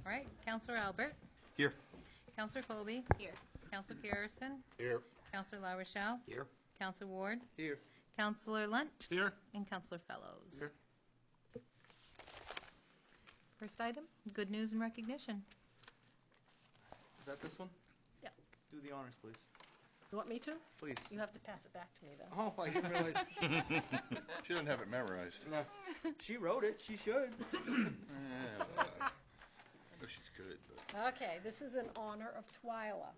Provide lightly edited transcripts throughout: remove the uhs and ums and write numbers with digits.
All right, Counselor Albert. Here. Counselor Colby. Here. Counselor Garrison. Here. Counselor La Rochelle. Here. Counselor Ward. Here. Counselor Lunt. Here. And Counselor Fellows. Here. First item, good news and recognition. Is that this one? Yeah. Do the honors, please. You want me to? Please. You have to pass it back to me, though. Oh, I didn't realize. She doesn't have it memorized. No. She wrote it. She should. I know she's good, but Okay, this is in honor of Twyla.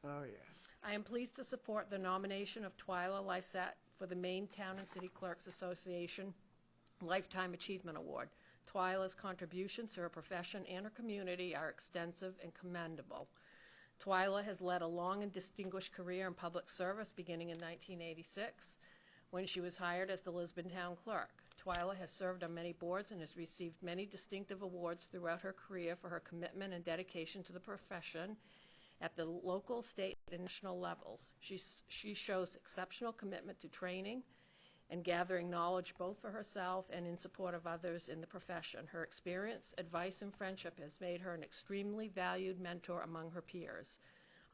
Oh, yes. I am pleased to support the nomination of Twyla Lysette for the Maine Town and City Clerks Association Lifetime Achievement Award. Twyla's contributions to her profession and her community are extensive and commendable. Twyla has led a long and distinguished career in public service beginning in 1986 when she was hired as the Lisbon Town Clerk. Twyla has served on many boards and has received many distinctive awards throughout her career for her commitment and dedication to the profession at the local, state, and national levels. She shows exceptional commitment to training and gathering knowledge both for herself and in support of others in the profession. Her experience, advice, and friendship has made her an extremely valued mentor among her peers.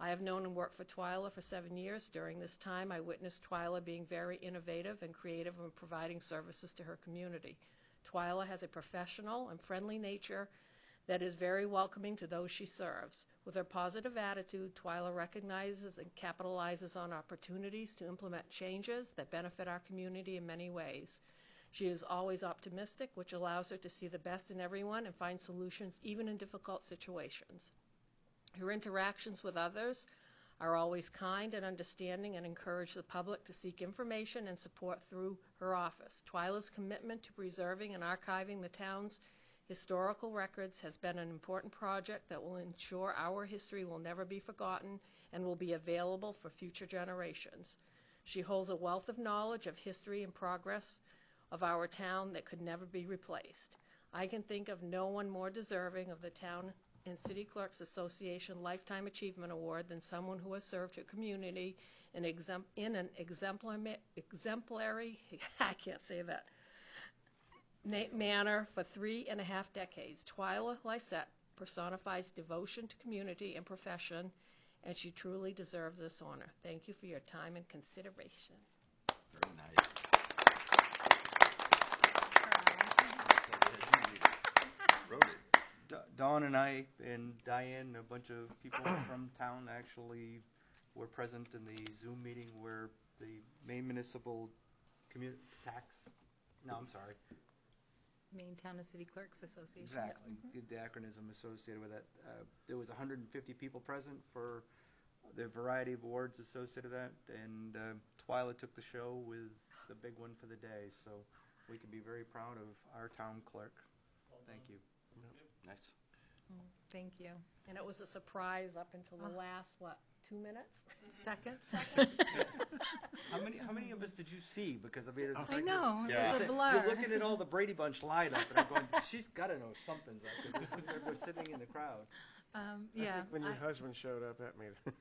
I have known and worked for Twyla for 7 years. During this time, I witnessed Twyla being very innovative and creative in providing services to her community. Twyla has a professional and friendly nature that is very welcoming to those she serves. With her positive attitude, Twyla recognizes and capitalizes on opportunities to implement changes that benefit our community in many ways. She is always optimistic, which allows her to see the best in everyone and find solutions even in difficult situations. Her interactions with others are always kind and understanding and encourage the public to seek information and support through her office. Twyla's commitment to preserving and archiving the town's historical records has been an important project that will ensure our history will never be forgotten and will be available for future generations. She holds a wealth of knowledge of history and progress of our town that could never be replaced. I can think of no one more deserving of the Town and City Clerks Association Lifetime Achievement Award than someone who has served her community in an exemplary I can't say that, manner for 3.5 decades. Twyla Lysette personifies devotion to community and profession, and she truly deserves this honor. Thank you for your time and consideration. very nice. Wrote it. Dawn and I and Diane, a bunch of people from town actually were present in the Zoom meeting where the Maine Municipal Maine Town and City Clerks Association. Exactly. The acronym associated with it. There was 150 people present for the variety of awards associated with that, and Twyla took the show with the big one for the day. So we can be very proud of our town clerk. Thank you. Nice. Thank you. And it was a surprise up until the last, 2 minutes? Seconds? How many of us did you see? Because I mean, it's I like know, this- it was a You're blur. looking at all the Brady Bunch lineup, and I'm going, she's got to know something's up because we're sitting in the crowd. Yeah. When your husband showed up, that made it.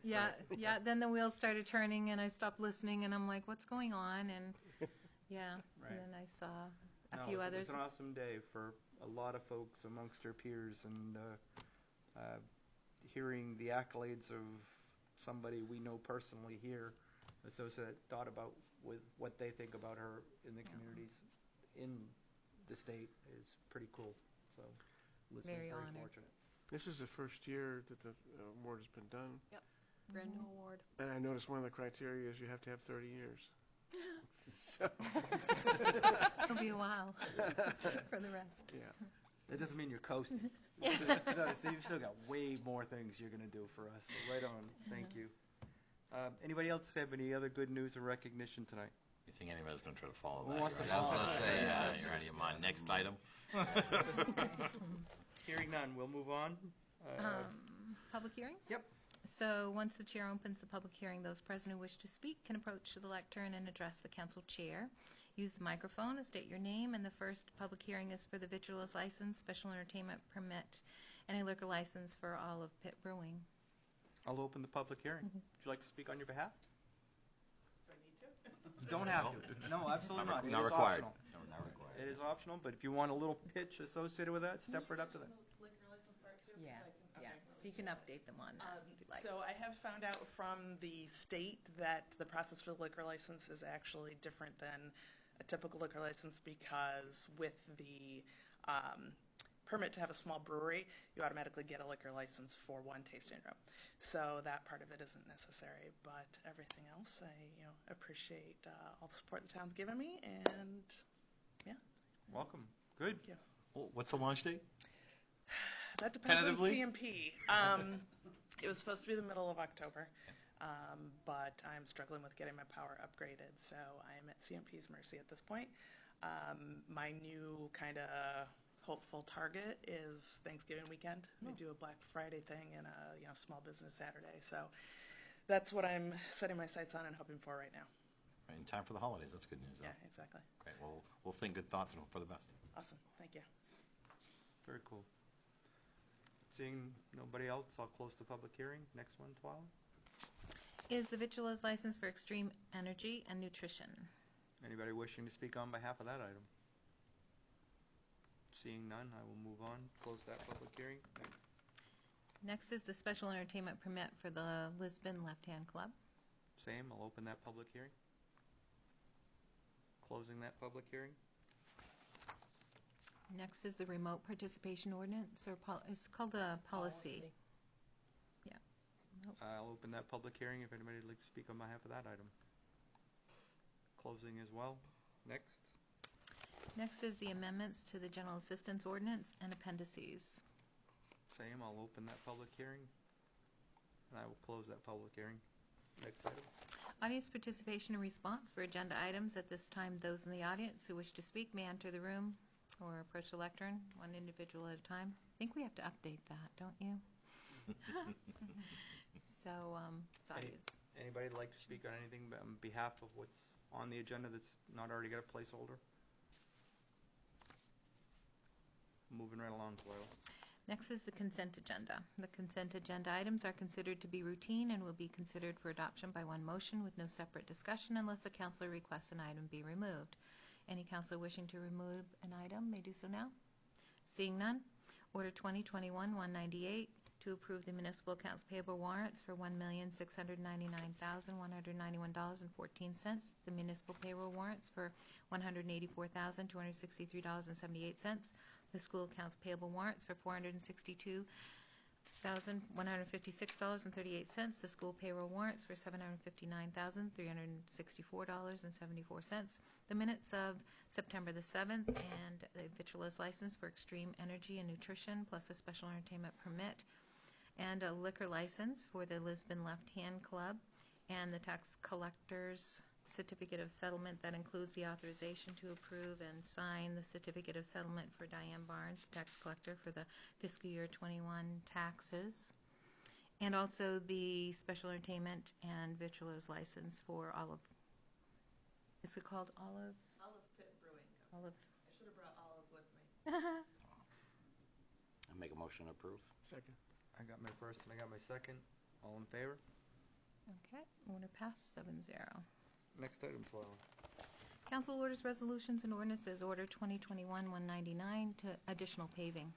Yeah. Then the wheels started turning, and I stopped listening, and I'm like, "What's going on?" And yeah. Right. And then I saw a No, few it others. was an awesome day for a lot of folks amongst her peers, and hearing the accolades of somebody we know personally here, associated, thought about with what they think about her in the communities in the state is pretty cool. So, Liz was Very very honored. fortunate. This is the first year that the award has been done. Brand new award. And I noticed one of the criteria is you have to have 30 years. So, It'll be a while for the rest. yeah. That doesn't mean you're coasting. No, so you've still got way more things you're going to do for us. So right on. Thank you. Anybody else have any other good news or recognition tonight? You think anybody's going to try to follow Who that? wants to I was follow going to that? say, you're out of your mind. Next item. Hearing none, we'll move on. Public hearings? Yep. So once the chair opens the public hearing, those present who wish to speak can approach to the lectern and address the council chair. Use the microphone and state your name, and the first public hearing is for the victuals license, special entertainment permit, and a liquor license for all of Pitt Brewing. I'll open the public hearing. Would you like to speak on your behalf? Do I need to? You don't have to. No, absolutely not. It Not is required. optional. No, not required. It is optional, but if you want a little pitch associated with that, step right up to that. Liquor license part Yeah, Okay. so you can update them on that if you'd like. So I have found out from the state that the process for the liquor license is actually different than a typical liquor license because with the permit to have a small brewery, you automatically get a liquor license for one tasting room. So that part of it isn't necessary, but everything else, I appreciate all the support the town's given me, and yeah. Welcome. Good. Thank you. Well, what's the launch date? That depends Tentatively? on CMP. It was supposed to be the middle of October, but I'm struggling with getting my power upgraded, so I'm at CMP's mercy at this point. My new kind of hopeful target is Thanksgiving weekend. We do a Black Friday thing and a small business Saturday, so that's what I'm setting my sights on and hoping for right now. In time for the holidays. That's good news. Yeah, Though. exactly. Great. Well, we'll think good thoughts and hope for the best. Awesome. Thank you. Very cool. Seeing nobody else, I'll close the public hearing. Next one, Twyla. Is the victualer's license for Extreme Energy and Nutrition. Anybody wishing to speak on behalf of that item? Seeing none, I will move on. Close that public hearing. Next. Next is the special entertainment permit for the Lisbon Left Hand Club. Same, I'll open that public hearing. Closing that public hearing. Next is the remote participation ordinance, or it's called a policy. Yeah. Nope. I'll open that public hearing if anybody would like to speak on behalf of that item. Closing as well. Next. Next is the amendments to the general assistance ordinance and appendices. Same, I'll open that public hearing. And I will close that public hearing. Next item. Audience participation and response for agenda items. At this time, those in the audience who wish to speak may enter the room or approach the lectern, one individual at a time. I think we have to update that, don't you? So, it's audience. Anybody like to speak on anything on behalf of what's on the agenda that's not already got a placeholder? Moving right along, Twyla. Next is the consent agenda. The consent agenda items are considered to be routine and will be considered for adoption by one motion with no separate discussion unless a counselor requests an item be removed. Any counselor wishing to remove an item may do so now. Seeing none, Order 2021-198 to approve the municipal accounts payable warrants for $1,699,191.14, the municipal payroll warrants for $184,263.78, the school accounts payable warrants for $462,156.38, the school payroll warrants for $759,364.74, the minutes of September the 7th, and the victualer's license for Extreme Energy and Nutrition, plus a special entertainment permit, and a liquor license for the Lisbon Left Hand Club, and the tax collector's certificate of settlement that includes the authorization to approve and sign the certificate of settlement for Diane Barnes, the tax collector, for the fiscal year 21 taxes, and also the special entertainment and victualer's license for Olive. Is it called Olive? Olive Pit Brewing Company. Olive. I should have brought Olive with me. I make a motion to approve. Second. I got my first and I got my second. All in favor? Okay, order passed 7-0. Next item, Twyla. Council orders, resolutions, and ordinances. Order 2021-199 to additional paving.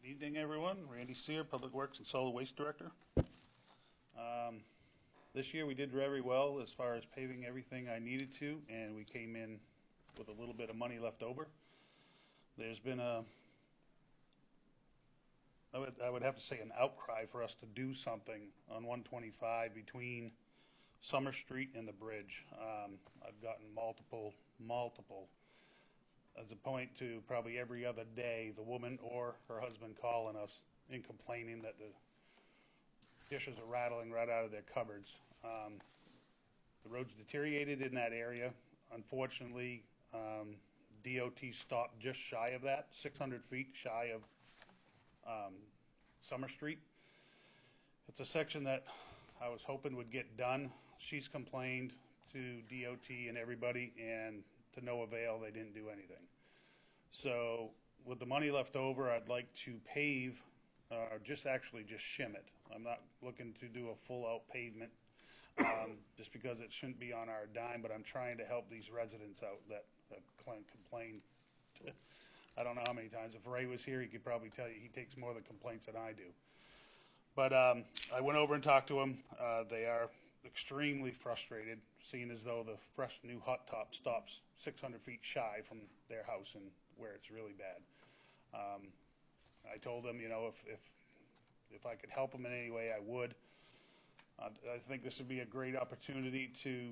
Good evening, everyone. Randy Sear, Public Works and Solid Waste Director. This year we did very well as far as paving everything I needed to, and we came in with a little bit of money left over. There's been I would have to say an outcry for us to do something on 125 between Summer Street and the bridge. I've gotten multiple, as a point to probably every other day, the woman or her husband calling us and complaining that the dishes are rattling right out of their cupboards. The road's deteriorated in that area. Unfortunately, DOT stopped just shy of that, 600 feet shy of Summer Street. It's a section that I was hoping would get done. She's complained to DOT and everybody, and to no avail, they didn't do anything. So with the money left over, I'd like to pave, just shim it. I'm not looking to do a full-out pavement, just because it shouldn't be on our dime, but I'm trying to help these residents out that complain I don't know how many times. If Ray was here, he could probably tell you he takes more of the complaints than I do. But I went over and talked to them. They are extremely frustrated, seeing as though the fresh new hot top stops 600 feet shy from their house and where it's really bad. I told them, you know, if I could help them in any way, I would. I think this would be a great opportunity to.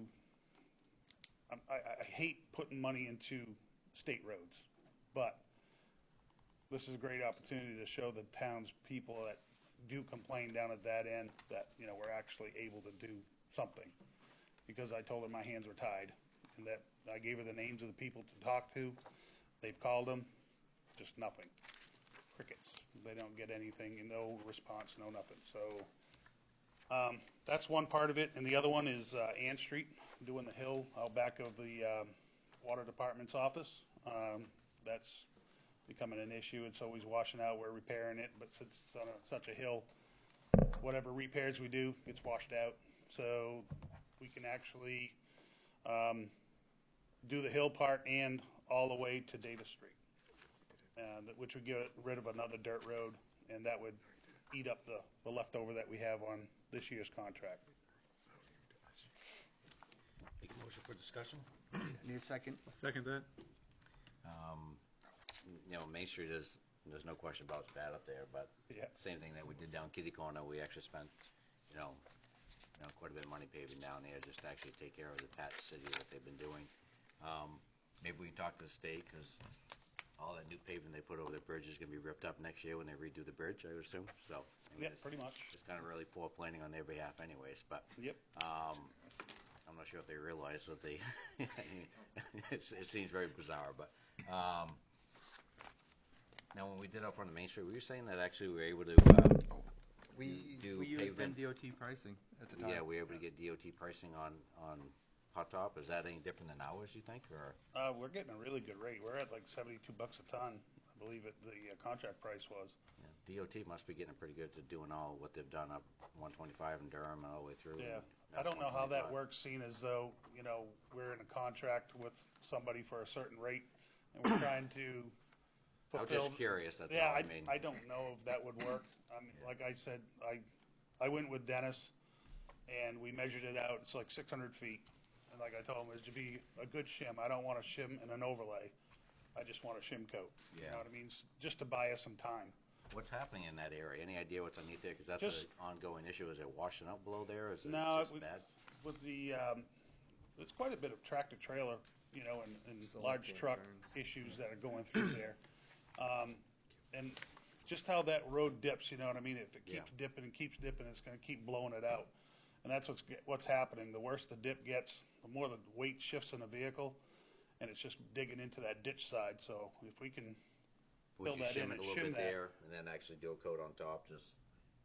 I hate putting money into state roads, but this is a great opportunity to show the townspeople that do complain down at that end that, you know, we're actually able to do something. Because I told her my hands were tied, and that I gave her the names of the people to talk to. They've called them, just nothing. Crickets. They don't get anything, no response, no nothing. So that's one part of it, and the other one is Ann Street, doing the hill out back of the water department's office. That's becoming an issue. It's always washing out. We're repairing it, but since it's on such a hill, whatever repairs we do gets washed out. So we can actually do the hill part and all the way to Davis Street, which would get rid of another dirt road, and that would eat up the leftover that we have on this year's contract. Make a motion for discussion. Need a second? I'll second that. You know, Main Street there's no question about it's bad up there, but Yeah. same thing that we did down Kitty Corner. We actually spent, you know, quite a bit of money paving down there just to actually take care of the patch city that they've been doing. Maybe we can talk to the state, because all that new paving they put over the bridge is going to be ripped up next year when they redo the bridge, I would assume. So, I mean, Yeah, it's pretty much. just kind of really poor planning on their behalf anyways. But Yep. I'm not sure if they realize what they, it seems very bizarre. But now when we did up front of Main Street, were you saying that actually we were able to We do used pavement? MDOT pricing at the time. Yeah, we were able to get DOT pricing on hot top. Is that any different than ours, you think? Or We're getting a really good rate. We're at like $72 a ton, I believe the contract price was. yeah, DOT must be getting pretty good to doing all what they've done up 125 in Durham and all the way through. Yeah, and I don't know how that 125. works, seeing as though, you know, we're in a contract with somebody for a certain rate, and we're trying to I was fulfill. just curious. That's Yeah, all. I mean, I don't know if that would work. I mean, like I said, I went with Dennis, and we measured it out. It's like 600 feet. And like I told him, it should be a good shim. I don't want a shim and an overlay. I just want a shim coat. You Yeah. know what I mean? Just to buy us some time. what's happening in that area? Any idea what's underneath there? Because that's Just- an ongoing issue. Is it washing up below there? Is it No, just it would- bad? With the, there's quite a bit of tractor trailer, you know, and large truck issues that are going through there. And just how that road dips, you know what I mean? If it keeps dipping and keeps dipping, it's going to keep blowing it out. And that's what's happening. The worse the dip gets, the more the weight shifts in the vehicle, and it's just digging into that ditch side. So if we can Would fill you that shim in it and a little shim bit that. there and then actually do a coat on top? Just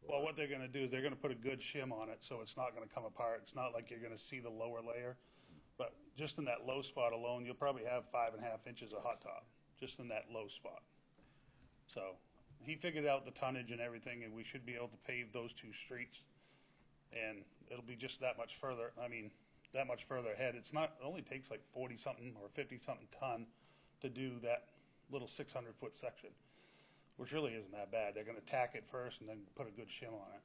Well, what they're going to do is they're going to put a good shim on it, so it's not going to come apart. It's not like you're going to see the lower layer. But just in that low spot alone, you'll probably have 5.5 inches of hot top, just in that low spot. So he figured out the tonnage and everything, and we should be able to pave those two streets. And it'll be just that much further, that much further ahead. It only takes like 40-something or 50-something ton to do that little 600-foot section, which really isn't that bad. They're going to tack it first and then put a good shim on it.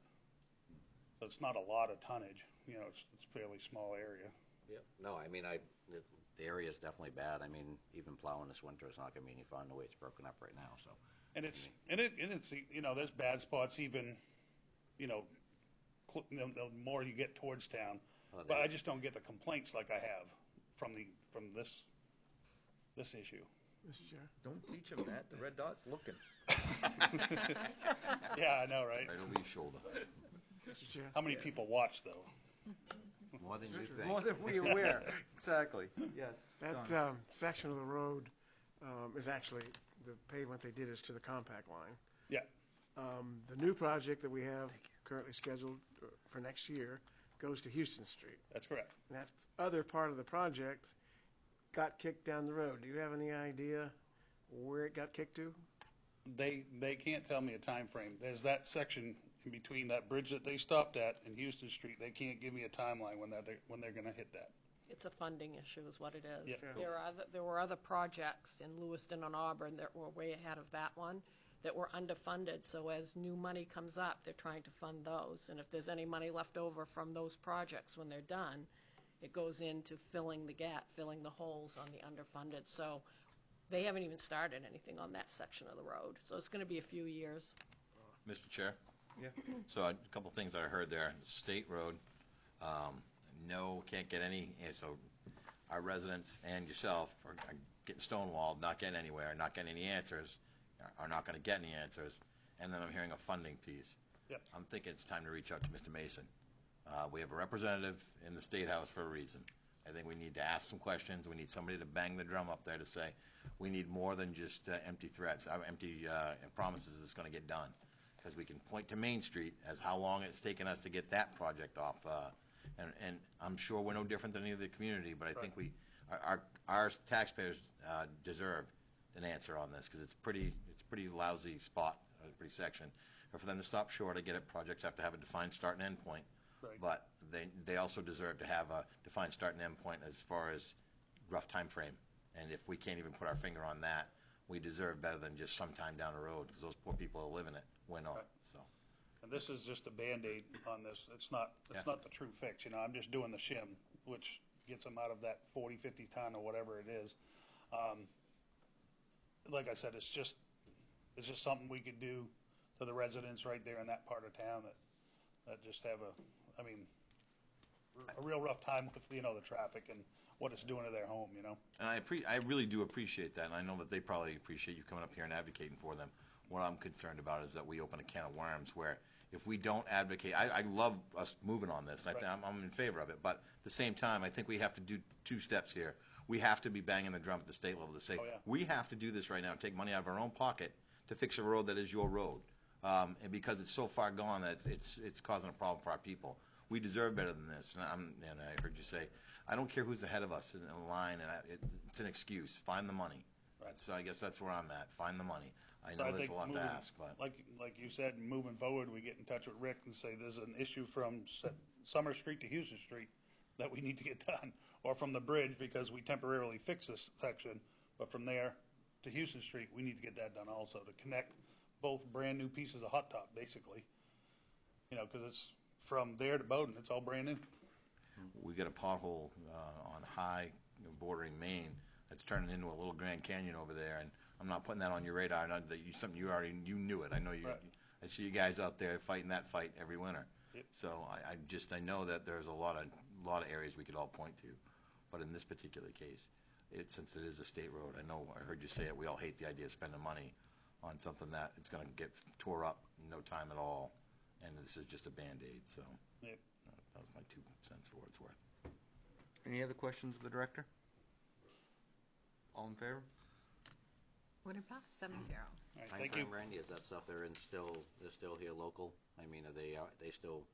So it's not a lot of tonnage. You know, it's a fairly small area. yeah. No, I mean, the area is definitely bad. I mean, even plowing this winter is not going to be any fun the way it's broken up right now. So. And it's you know, there's bad spots even, you know, the more you get towards town. Well, But they- I just don't get the complaints like I have from this issue. Mr. Chair. Don't teach him that. The red dot's looking. Yeah, I know, right? Right over your shoulder. Mr. Chair. How many people watch though? More than you think. More than we aware. Exactly. Yes. That Don. section of the road is actually, the pavement they did is to the compact line. Yeah. The new project that we have currently scheduled for next year goes to Houston Street. That's correct. And that other part of the project got kicked down the road. Do you have any idea where it got kicked to? They can't tell me a time frame. There's that section in between that bridge that they stopped at and Houston Street. They can't give me a timeline when they're going to hit that. It's a funding issue is what it is. Yep. There were other projects in Lewiston and Auburn that were way ahead of that one that were underfunded, so as new money comes up, they're trying to fund those. And if there's any money left over from those projects when they're done, it goes into filling the gap, filling the holes on the underfunded. So they haven't even started anything on that section of the road, so it's going to be a few years. Mr. Chair? Yeah. So a couple things that I heard there. State road, no, can't get any, and so our residents and yourself are getting stonewalled, not getting anywhere, not getting any answers, are not going to get any answers, and then I'm hearing a funding piece. Yep. I'm thinking it's time to reach out to Mr. Mason. We have a representative in the State House for a reason. I think we need to ask some questions. We need somebody to bang the drum up there to say, we need more than just empty threats, empty promises it's going to get done. Because we can point to Main Street as how long it's taken us to get that project off. And I'm sure we're no different than any other community, but I think our taxpayers deserve an answer on this because it's pretty lousy spot, a pretty section. Or for them to stop short, I get it, projects have to have a defined start and end point. Right. But they also deserve to have a defined start and end point as far as rough time frame. And if we can't even put our finger on that, we deserve better than just sometime down the road because those poor people are living it. We're not. So. And this is just a Band-Aid on this. It's not the true fix. You know, I'm just doing the shim, which gets them out of that 40, 50 ton or whatever it is. Like I said, it's just something we could do to the residents right there in that part of town that just have a real rough time with, you know, the traffic and what it's doing to their home, you know. And I really do appreciate that, and I know that they probably appreciate you coming up here and advocating for them. What I'm concerned about is that we open a can of worms where if we don't advocate, I love us moving on this, and I think I'm in favor of it, but at the same time, I think we have to do two steps here. We have to be banging the drum at the state level to say, we have to do this right now, take money out of our own pocket to fix a road that is your road. And because it's so far gone that it's causing a problem for our people. We deserve better than this. And I heard you say, I don't care who's ahead of us in the line, and it's an excuse. Find the money. So I guess that's where I'm at. Find the money. I know there's a lot to ask, but like you said, moving forward, we get in touch with Rick and say there's an issue from Summer Street to Houston Street that we need to get done, or from the bridge because we temporarily fixed this section, but from there to Houston Street, we need to get that done also to connect both brand new pieces of hot top, basically. You know, because it's from there to Bowden, it's all brand new. We got a pothole on High, bordering Maine, that's turning into a little Grand Canyon over there, and I'm not putting that on your radar. Something you knew it. I know you. Right. I see you guys out there fighting that fight every winter. Yep. So I know that there's a lot of areas we could all point to, but in this particular case, since it is a state road, I heard you say it. We all hate the idea of spending money on something that it's going to get tore up in no time at all, and this is just a Band-Aid. So yep. That was my 2 cents for what it's worth. Any other questions of the director? All in favor? Order passed, 7-0. All right, Time thank you. frame, Randy, is that stuff they're still here local? I mean, they still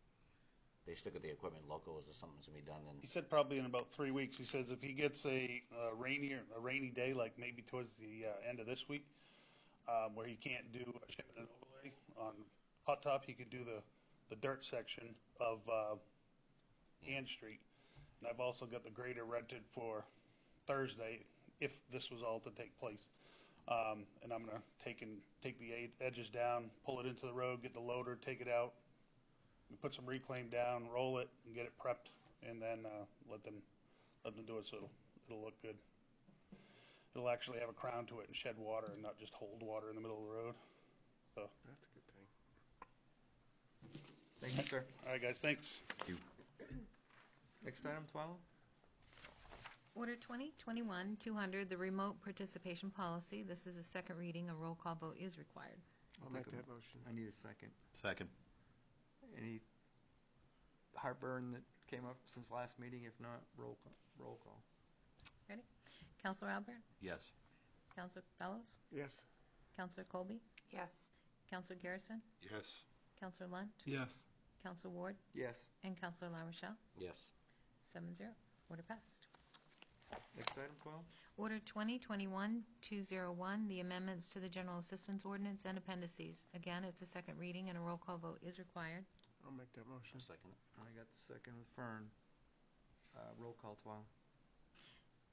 get the equipment local? Is there something that's gonna be done in? He said probably in about 3 weeks. He says if he gets a rainy day, like maybe towards the end of this week, where he can't do a chip and overlay on hot top, he could do the dirt section of Ann Street. And I've also got the grader rented for Thursday if this was all to take place. And I'm going to take the edges down, pull it into the road, get the loader, take it out, and put some reclaim down, roll it, and get it prepped, and then let them do it so it'll look good. It'll actually have a crown to it and shed water and not just hold water in the middle of the road. So That's a good thing. Thank you, sir. all right, guys, thanks. Next item, Twyla? Order 2021-200, the remote participation policy. This is a second reading. A roll call vote is required. I'll make that motion. I need a second. Second. Any heartburn that came up since last meeting? If not, roll call. Ready? Counselor Albert? Yes. Counselor Fellows? Yes. Counselor Colby? Yes. Counselor Garrison? Yes. Counselor Lunt? Yes. Counselor Ward? Yes. And Counselor LaRochelle? Yes. 7-0. Order passed. Next item, Twyla? Order 2021-201, the amendments to the General Assistance Ordinance and appendices. Again, it's a second reading and a roll call vote is required. I'll make that motion. Second. I got the second with Fern. Roll call, Twyla.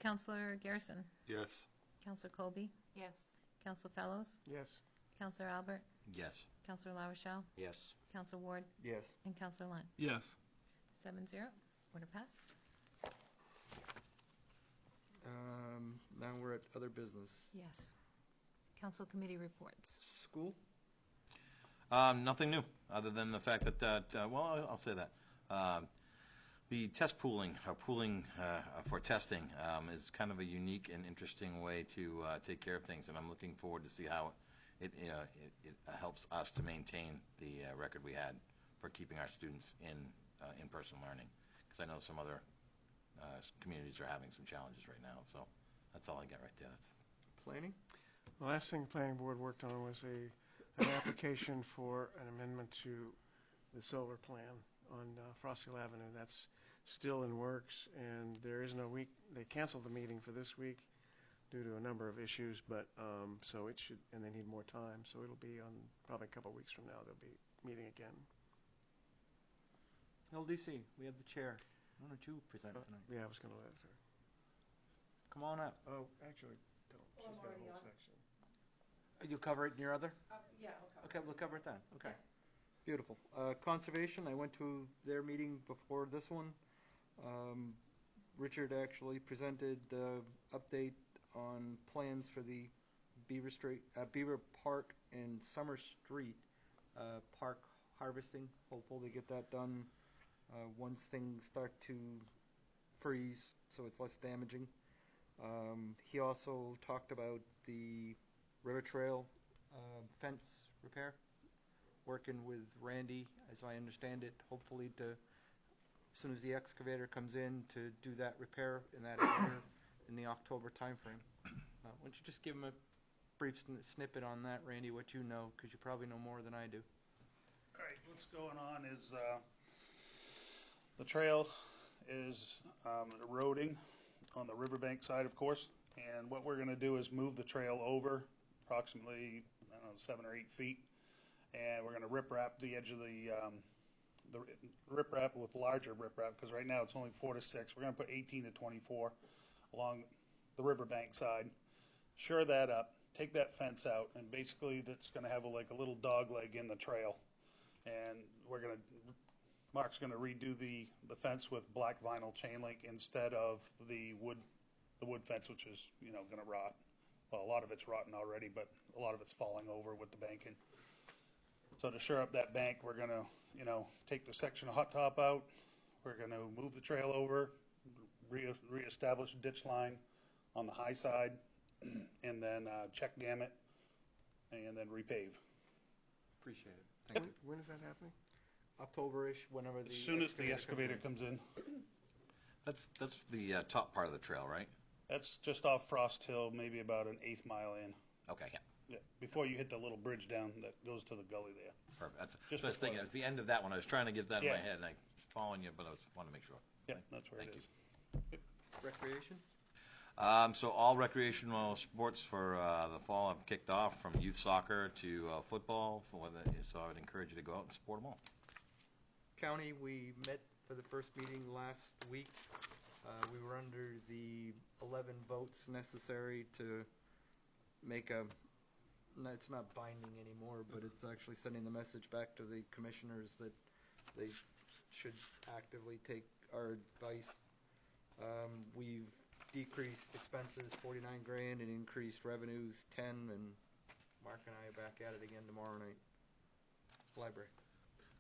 Counselor Garrison, Yes. Counselor Colby, Yes. Counselor Fellows, Yes. Counselor Albert, Yes. Counselor La Rochelle, Yes. Counselor Ward, Yes. and Counselor Lund. Yes. 7-0. Order passed. Now we're at other business. Yes. Council committee reports. School? Nothing new, other than the fact that, well, I'll say that. The test pooling for testing is kind of a unique and interesting way to take care of things, and I'm looking forward to see how it helps us to maintain the record we had for keeping our students in person learning, because I know some other communities are having some challenges right now. So that's all I got right there. That's Planning? The last thing the planning board worked on was an application for an amendment to the solar plan on Frosty Avenue. That's still in works, and there is no week. They canceled the meeting for this week due to a number of issues, but so it should, and they need more time. So it'll be on probably a couple of weeks from now. They'll be meeting again. LDC, we have the chair. Why don't you present tonight? Yeah, I was going to let her. Come on up. Oh, actually, don't. Well, She's I'm got a already whole on. section. You'll cover it in your other? Yeah, I'll cover Okay, we'll cover it then. Okay. Yeah. Beautiful. Conservation, I went to their meeting before this one. Richard actually presented the update on plans for the Beaver Park and Summer Street park harvesting. Hopefully they get that done once things start to freeze, so it's less damaging. He also talked about the River Trail fence repair, working with Randy, as I understand it, hopefully to, as soon as the excavator comes in, to do that repair in that area in the October timeframe. Why don't you just give him a brief snippet on that, Randy, what you know, because you probably know more than I do. All right, what's going on is the trail is eroding on the riverbank side, of course, and what we're going to do is move the trail over approximately, I don't know, 7 or 8 feet, and we're going to riprap the edge of the riprap with larger riprap, because right now it's only 4 to 6. We're going to put 18 to 24 along the riverbank side, shore that up, take that fence out, and basically that's going to have like a little dog leg in the trail, and Mark's going to redo the fence with black vinyl chain link instead of the wood fence, which is, going to rot. Well, a lot of it's rotten already, but a lot of it's falling over with the banking. So to shore up that bank, we're going to, take the section of hot top out. We're going to move the trail over, reestablish ditch line on the high side, and then check dam it, and then repave. Appreciate it. Thank you. When is that happening? October-ish, whenever the As soon as the excavator comes in. comes in. that's the top part of the trail, right? That's just off Frost Hill, maybe about an 1/8 mile in. Okay, yeah. Yeah, before you hit the little bridge down that goes to the gully there. Perfect. That's Just what I was thinking. before It was the end of that one. I was trying to get that in Yeah. my head, and I was following you, but I wanted to make sure. Yeah, that's where Thank it you. is. Recreation? So all recreational sports for the fall have kicked off, from youth soccer to football. So I would encourage you to go out and support them all. County, we met for the first meeting last week. We were under the 11 votes necessary to make it's not binding anymore, but it's actually sending the message back to the commissioners that they should actively take our advice. We've decreased expenses 49 grand and increased revenues 10, and Mark and I are back at it again tomorrow night. Library.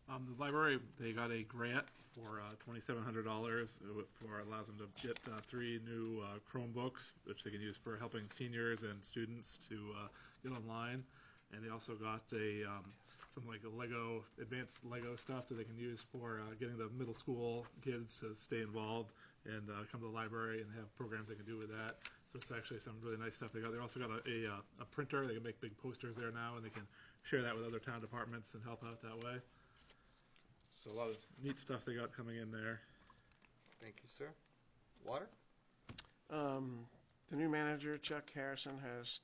The library, they got a grant for $2,700 for allows them to get 3 new Chromebooks, which they can use for helping seniors and students to get online. And they also got some like advanced Lego stuff that they can use for getting the middle school kids to stay involved and come to the library, and they have programs they can do with that. So it's actually some really nice stuff they got. They also got a printer. They can make big posters there now, and they can share that with other town departments and help out that way. So a lot of neat stuff they got coming in there. Thank you, sir. Water? The new manager, Chuck Harrison, has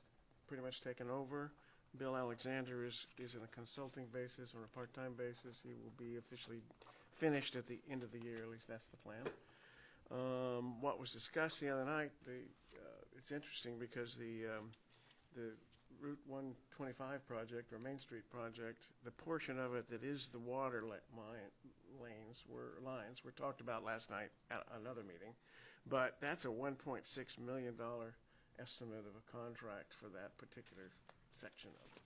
pretty much taken over. Bill Alexander is on a consulting basis, on a part-time basis. He will be officially finished at the end of the year, at least that's the plan. what was discussed the other night, it's interesting because the Route 125 project, or Main Street project, the portion of it that is the water lines were talked about last night at another meeting. But that's a $1.6 million estimate of a contract for that particular section of it.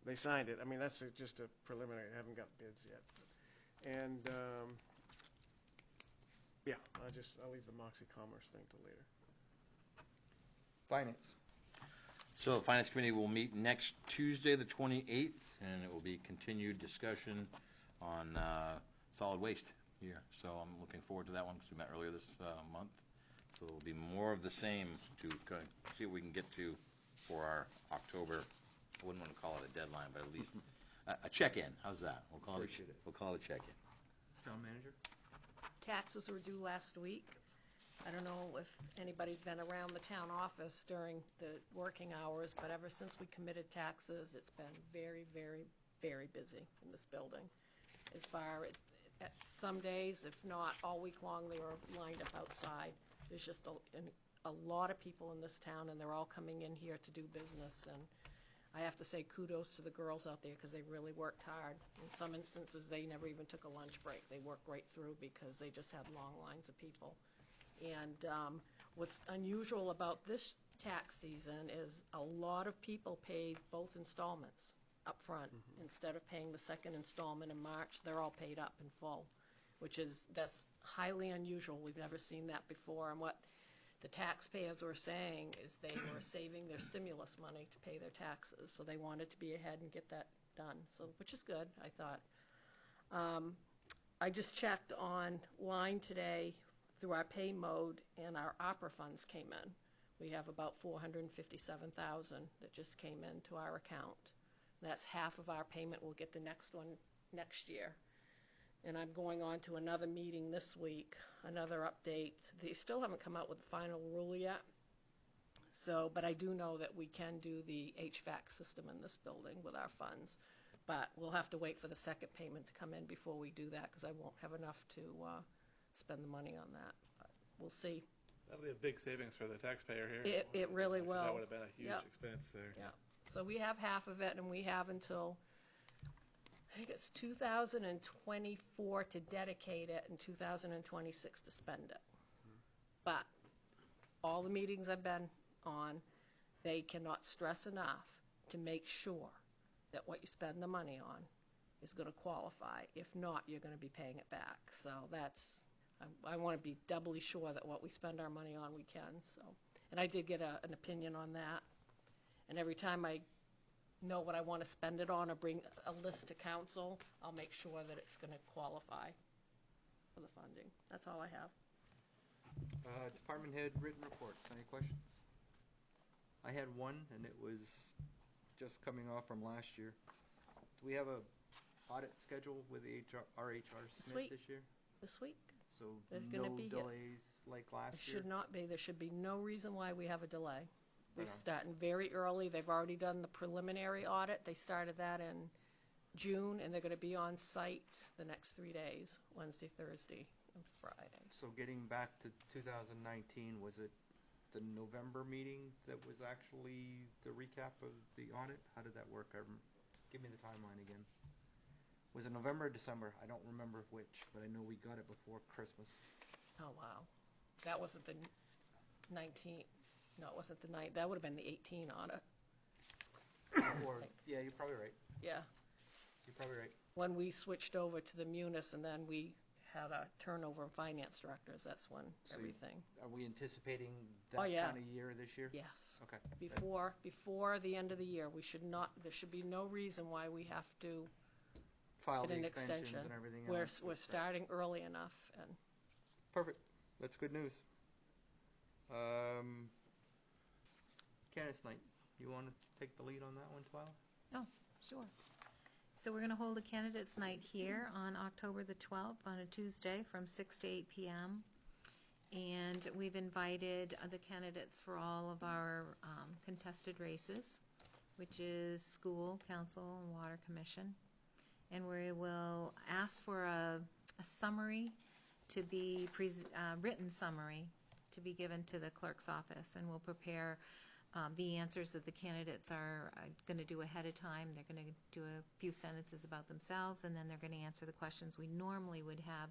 They signed it. I mean, that's just a preliminary. I haven't got bids yet. And, yeah, I'll leave the Moxie Commerce thing till later. Finance. So the Finance Committee will meet next Tuesday, the 28th, and it will be continued discussion on solid waste here. So I'm looking forward to that one because we met earlier this month. So there will be more of the same to kind of see what we can get to for our October, I wouldn't want to call it a deadline, but at least a check-in. How's that? We'll call Appreciate it. We'll call it a check-in. Town manager? Taxes were due last week. I don't know if anybody's been around the town office during the working hours, but ever since we committed taxes, it's been very, very, very busy in this building. As far as some days, if not all week long, they were lined up outside. There's just a lot of people in this town, and they're all coming in here to do business. And I have to say kudos to the girls out there because they really worked hard. In some instances, they never even took a lunch break. They worked right through because they just had long lines of people. And what's unusual about this tax season is a lot of people paid both installments up front. Instead of paying the second installment in March, they're all paid up in full, that's highly unusual. We've never seen that before. And what the taxpayers were saying is they were saving their stimulus money to pay their taxes, so they wanted to be ahead and get that done, so which is good, I thought. I just checked online today through our pay mode, and our opera funds came in. We have about $457,000 that just came into our account. That's half of our payment. We'll get the next one next year. And I'm going on to another meeting this week, another update. They still haven't come out with the final rule yet. So, but I do know that we can do the HVAC system in this building with our funds. But we'll have to wait for the second payment to come in before we do that, because I won't have enough to spend the money on that. But we'll see. That'll be a big savings for the taxpayer here. It really will. That would have been a huge expense there. Yeah. So we have half of it, and we have until, I think it's 2024 to dedicate it and 2026 to spend it. But all the meetings I've been on, they cannot stress enough to make sure that what you spend the money on is going to qualify. If not, you're going to be paying it back. So that's, I want to be doubly sure that what we spend our money on, we can. So, and I did get an opinion on that. And every time I know what I want to spend it on or bring a list to council, I'll make sure that it's going to qualify for the funding. That's all I have. Department head written reports. Any questions? I had one, and it was just coming off from last year. Do we have a audit schedule with the RHR Smith this year? This week? So They're no gonna be delays like last It year? should not be. There should be no reason why we have a delay. We're Right on. starting very early. They've already done the preliminary audit. They started that in June, and they're going to be on site the next 3 days, Wednesday, Thursday, and Friday. So getting back to 2019, was it the November meeting that was actually the recap of the audit? How did that work? Give me the timeline again. Was it November or December? I don't remember which, but I know we got it before Christmas. Oh, wow. That wasn't the 19th. No, it wasn't the 9th. That would have been the 18 audit. Or, yeah, you're probably right. Yeah. You're probably right. When we switched over to the Munis, and then we had a turnover of finance directors, that's when So everything. Are we anticipating Oh, that yeah. kind of year this year? Yes. Okay. Before the end of the year, there should be no reason why we have to File get the an extensions extension. and everything We're else. we're starting early enough, and Perfect. That's good news. Candace Knight, you want to take the lead on that one, Twyla? Oh, sure. So we're going to hold a candidates night here on October the 12th on a Tuesday from 6 to 8 p.m. And we've invited the candidates for all of our contested races, which is school, council, and water commission. And we will ask for a summary to be written summary to be given to the clerk's office, and we'll prepare the answers that the candidates are going to do ahead of time. They're going to do a few sentences about themselves, and then they're going to answer the questions we normally would have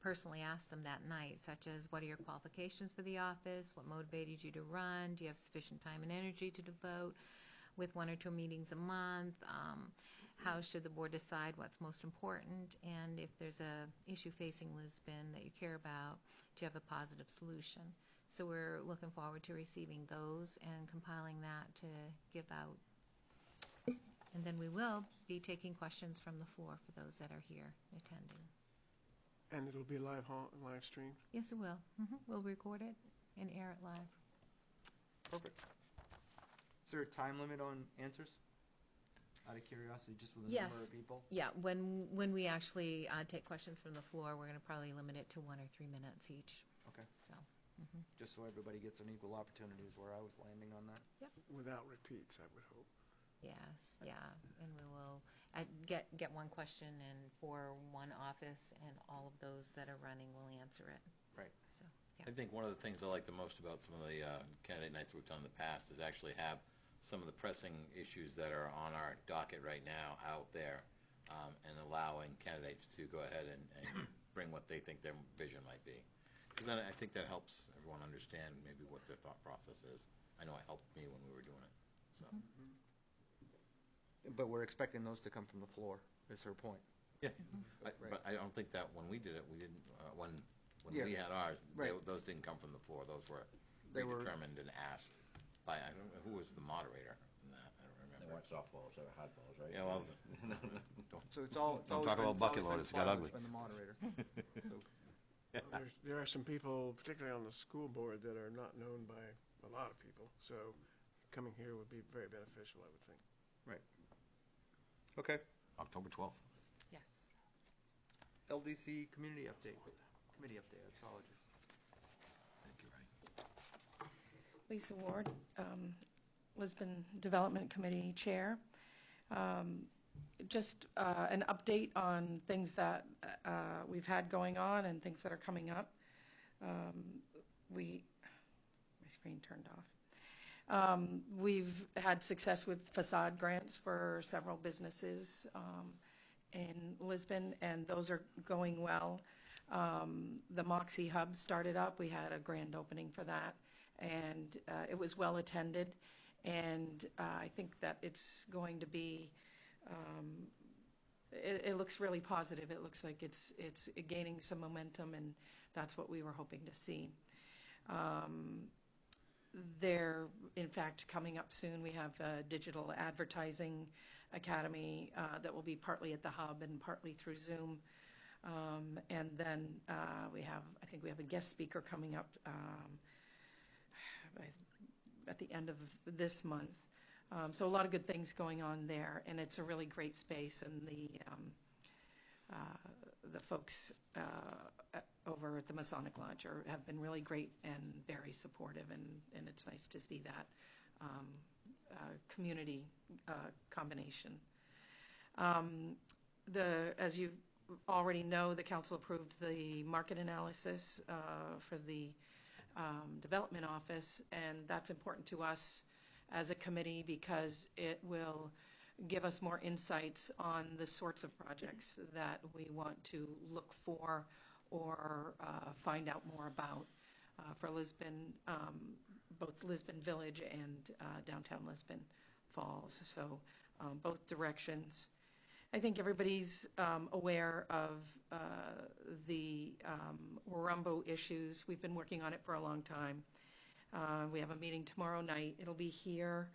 personally ask them that night, such as what are your qualifications for the office, what motivated you to run, do you have sufficient time and energy to devote with 1 or 2 meetings a month, how should the board decide what's most important, and if there's a issue facing Lisbon that you care about, do you have a positive solution? So we're looking forward to receiving those and compiling that to give out. And then we will be taking questions from the floor for those that are here attending. And it'll be live streamed? Yes, it will. We'll record it and air it live. Perfect. Is there a time limit on answers? Out of curiosity, just with the Yes. number of people? Yeah, when we actually take questions from the floor, we're going to probably limit it to 1 or 3 minutes each. Okay. So, Just so everybody gets an equal opportunity is where I was landing on that. Without repeats, I would hope. yes, yeah, and we will get one question and for one office, and all of those that are running will answer it. Right. So, I think one of the things I like the most about some of the candidate nights we've done in the past is actually have some of the pressing issues that are on our docket right now out there, and allowing candidates to go ahead and bring what they think their vision might be. Because then I think that helps everyone understand maybe what their thought process is. I know it helped me when we were doing it. So But we're expecting those to come from the floor, is her point. yeah, Right. but I don't think that when we did it, we didn't. When Yeah. we had ours, Right. those didn't come from the floor. Those were They were- predetermined and asked by I don't know who was the moderator in that. I don't They remember. weren't softballs, they were hardballs, right? Yeah, well, So it's all. Don't talk about bucket loaders, it got ugly. It's been the moderator. So There are some people, particularly on the school board, that are not known by a lot of people. So coming here would be very beneficial, I would think. okay. October 12th. yes. LDC community update. Committee update. I apologize. Thank you, Ray. Lisa Ward, Lisbon Development Committee Chair. Just an update on things that we've had going on and things that are coming up. My screen turned off. We've had success with facade grants for several businesses in Lisbon, and those are going well. The Moxie Hub started up. We had a grand opening for that, and it was well attended. And I think that it's going to be, it looks really positive. It looks like it's gaining some momentum, and that's what we were hoping to see. They're, in fact, coming up soon. We have a digital advertising academy that will be partly at the hub and partly through Zoom. And then I think we have a guest speaker coming up at the end of this month. So a lot of good things going on there, and it's a really great space, and the folks over at the Masonic Lodge have been really great and very supportive, and it's nice to see that community combination. As you already know, the council approved the market analysis for the development office, and that's important to us as a committee because it will give us more insights on the sorts of projects that we want to look for or find out more about for Lisbon, both Lisbon Village and downtown Lisbon Falls. So both directions. I think everybody's aware of the Warumbo issues. We've been working on it for a long time. We have a meeting tomorrow night. It'll be here.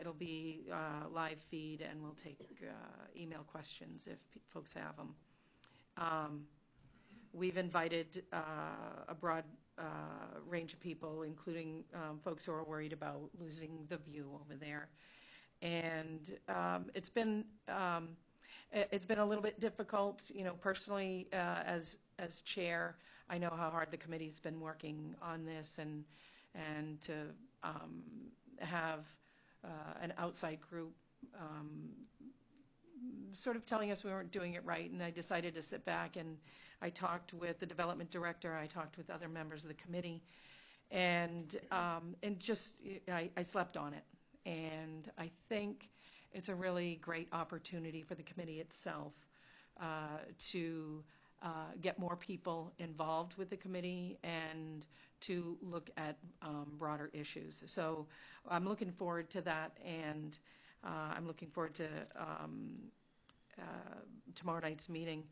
It'll be live feed, and we'll take email questions if folks have them. We've invited a broad range of people, including folks who are worried about losing the view over there. And it's been a little bit difficult, personally, as chair. I know how hard the committee's been working on this, and to have an outside group sort of telling us we weren't doing it right, and I decided to sit back and I talked with the development director, I talked with other members of the committee, and just, I slept on it. And I think it's a really great opportunity for the committee itself to get more people involved with the committee and to look at broader issues. So I'm looking forward to that, and I'm looking forward to tomorrow night's meeting.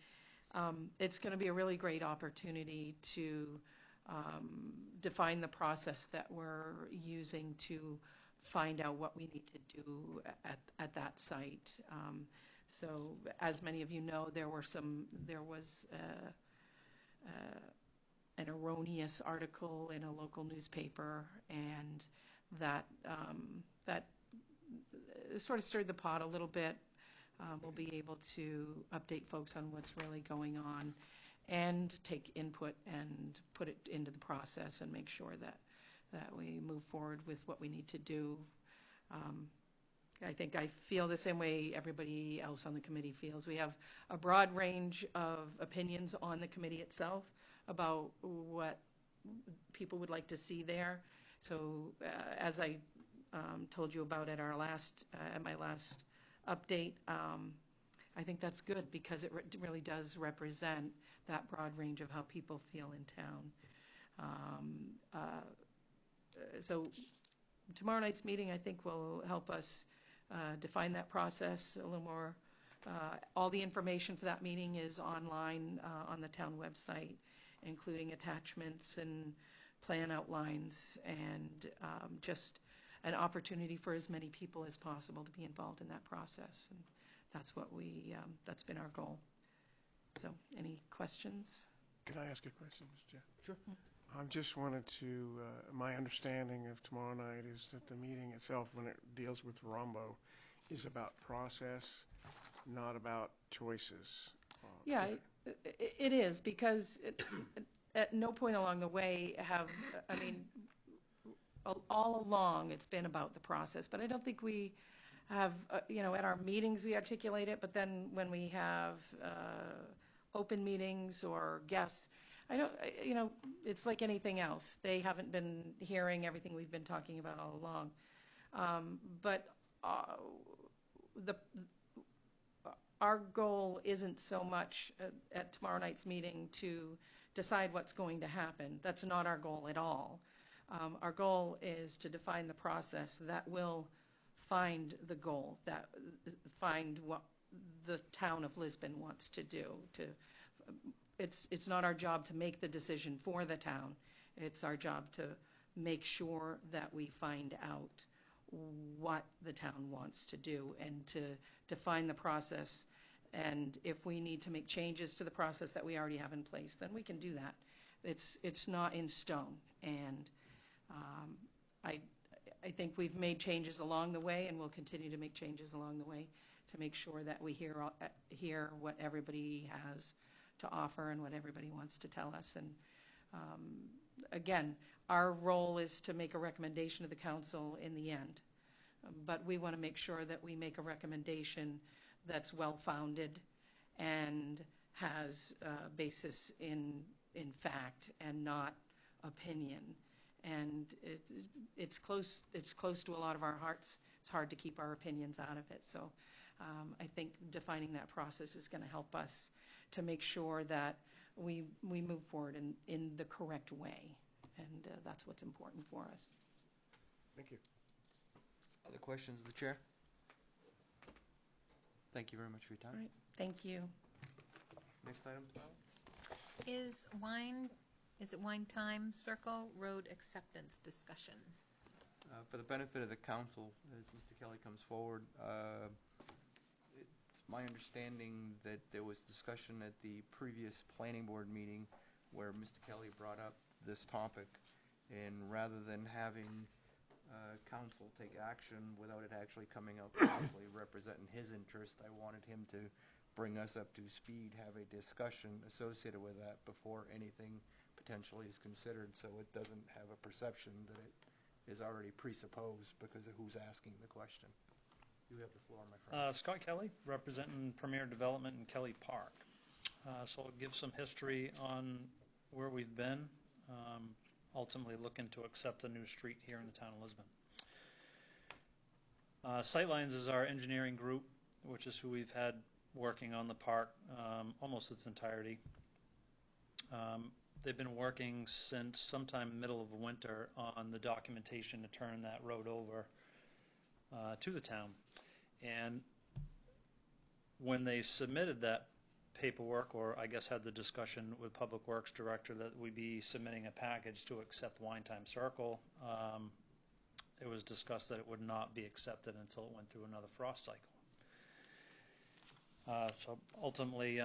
It's going to be a really great opportunity to define the process that we're using to find out what we need to do at that site. So, as many of you know, there was an erroneous article in a local newspaper, and that sort of stirred the pot a little bit. We'll be able to update folks on what's really going on and take input and put it into the process and make sure that we move forward with what we need to do. I think I feel the same way everybody else on the committee feels. We have a broad range of opinions on the committee itself about what people would like to see there. So as I told you about at my last update, I think that's good because it really does represent that broad range of how people feel in town. So tomorrow night's meeting, I think, will help us define that process a little more. All the information for that meeting is online on the town website, including attachments and plan outlines, and just an opportunity for as many people as possible to be involved in that process. And that's that's been our goal. So, any questions? Can I ask a question, Mr. Chair? Sure. I just wanted to, my understanding of tomorrow night is that the meeting itself, when it deals with Rombo, is about process, not about choices. Yeah, it is, because at no point along the way all along it's been about the process, but I don't think we have, at our meetings we articulate it, but then when we have open meetings or guests, it's like anything else. They haven't been hearing everything we've been talking about all along. But our goal isn't so much at tomorrow night's meeting to decide what's going to happen. That's not our goal at all. Our goal is to define the process that will find the goal, that find what the town of Lisbon wants to do. It's not our job to make the decision for the town. It's our job to make sure that we find out what the town wants to do and to define the process. And if we need to make changes to the process that we already have in place, then we can do that. It's not in stone. And I think we've made changes along the way, and we'll continue to make changes along the way to make sure that we hear what everybody has to offer and what everybody wants to tell us. And again, our role is to make a recommendation to the council in the end. But we want to make sure that we make a recommendation that's well-founded and has basis in fact and not opinion. And it's close to a lot of our hearts. It's hard to keep our opinions out of it. So I think defining that process is going to help us to make sure that we move forward in the correct way. And that's what's important for us. Thank you. Other questions of the chair? Thank you very much for your time. All right. Thank you. Next item, Tyler? Is it Wine Time Circle Road Acceptance Discussion? For the benefit of the council, as Mr. Kelly comes forward, it's my understanding that there was discussion at the previous planning board meeting where Mr. Kelly brought up this topic, and rather than having council take action without it actually coming out publicly representing his interest, I wanted him to bring us up to speed, have a discussion associated with that before anything potentially is considered, so it doesn't have a perception that it is already presupposed because of who's asking the question. You have the floor, my friend. Scott Kelly, representing Premier Development in Kelly Park. So I'll give some history on where we've been, ultimately looking to accept a new street here in the town of Lisbon. Sightlines is our engineering group, which is who we've had working on the park almost its entirety. They've been working since sometime middle of winter on the documentation to turn that road over to the town. And when they submitted that paperwork, or I guess had the discussion with Public Works Director that we'd be submitting a package to accept Wine Time Circle, it was discussed that it would not be accepted until it went through another frost cycle. So ultimately,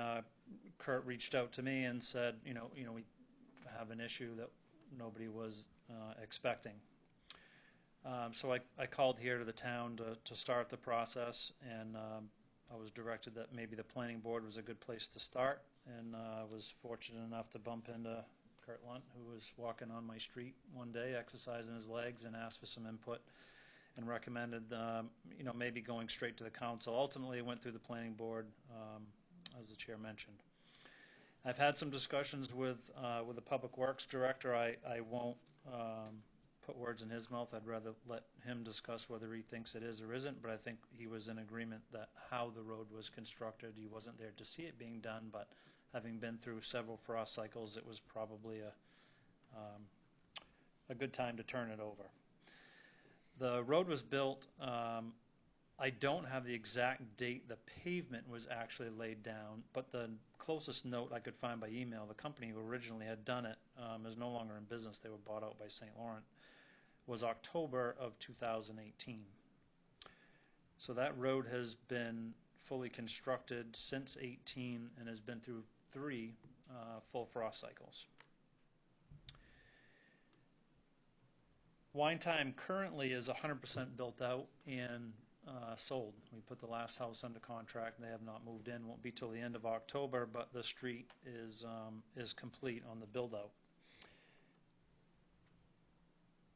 Kurt reached out to me and said, we have an issue that nobody was expecting. So I called here to the town to start the process, and I was directed that maybe the planning board was a good place to start, and I was fortunate enough to bump into Kurt Lunt, who was walking on my street one day exercising his legs, and asked for some input and recommended maybe going straight to the council. Ultimately, it went through the planning board, as the chair mentioned. I've had some discussions with the Public Works Director. I won't put words in his mouth. I'd rather let him discuss whether he thinks it is or isn't, but I think he was in agreement that how the road was constructed, he wasn't there to see it being done, but having been through several frost cycles, it was probably a good time to turn it over. The road was built, I don't have the exact date the pavement was actually laid down, but the closest note I could find by email, the company who originally had done it is no longer in business. They were bought out by St. Laurent, was October of 2018. So that road has been fully constructed since 18 and has been through 3 full frost cycles. Wine Time currently is 100% built out and sold. We put the last house under contract, and they have not moved in. Won't be till the end of October, but the street is complete on the build out.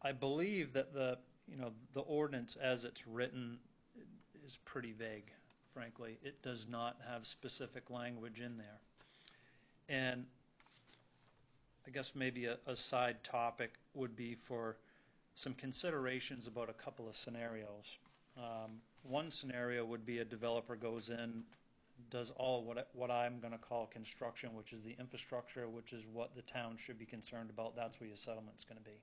I believe that the ordinance as it's written is pretty vague, frankly. It does not have specific language in there. And I guess maybe a side topic would be for some considerations about a couple of scenarios. One scenario would be a developer goes in, does all what I'm going to call construction, which is the infrastructure, which is what the town should be concerned about. That's where your settlement's going to be.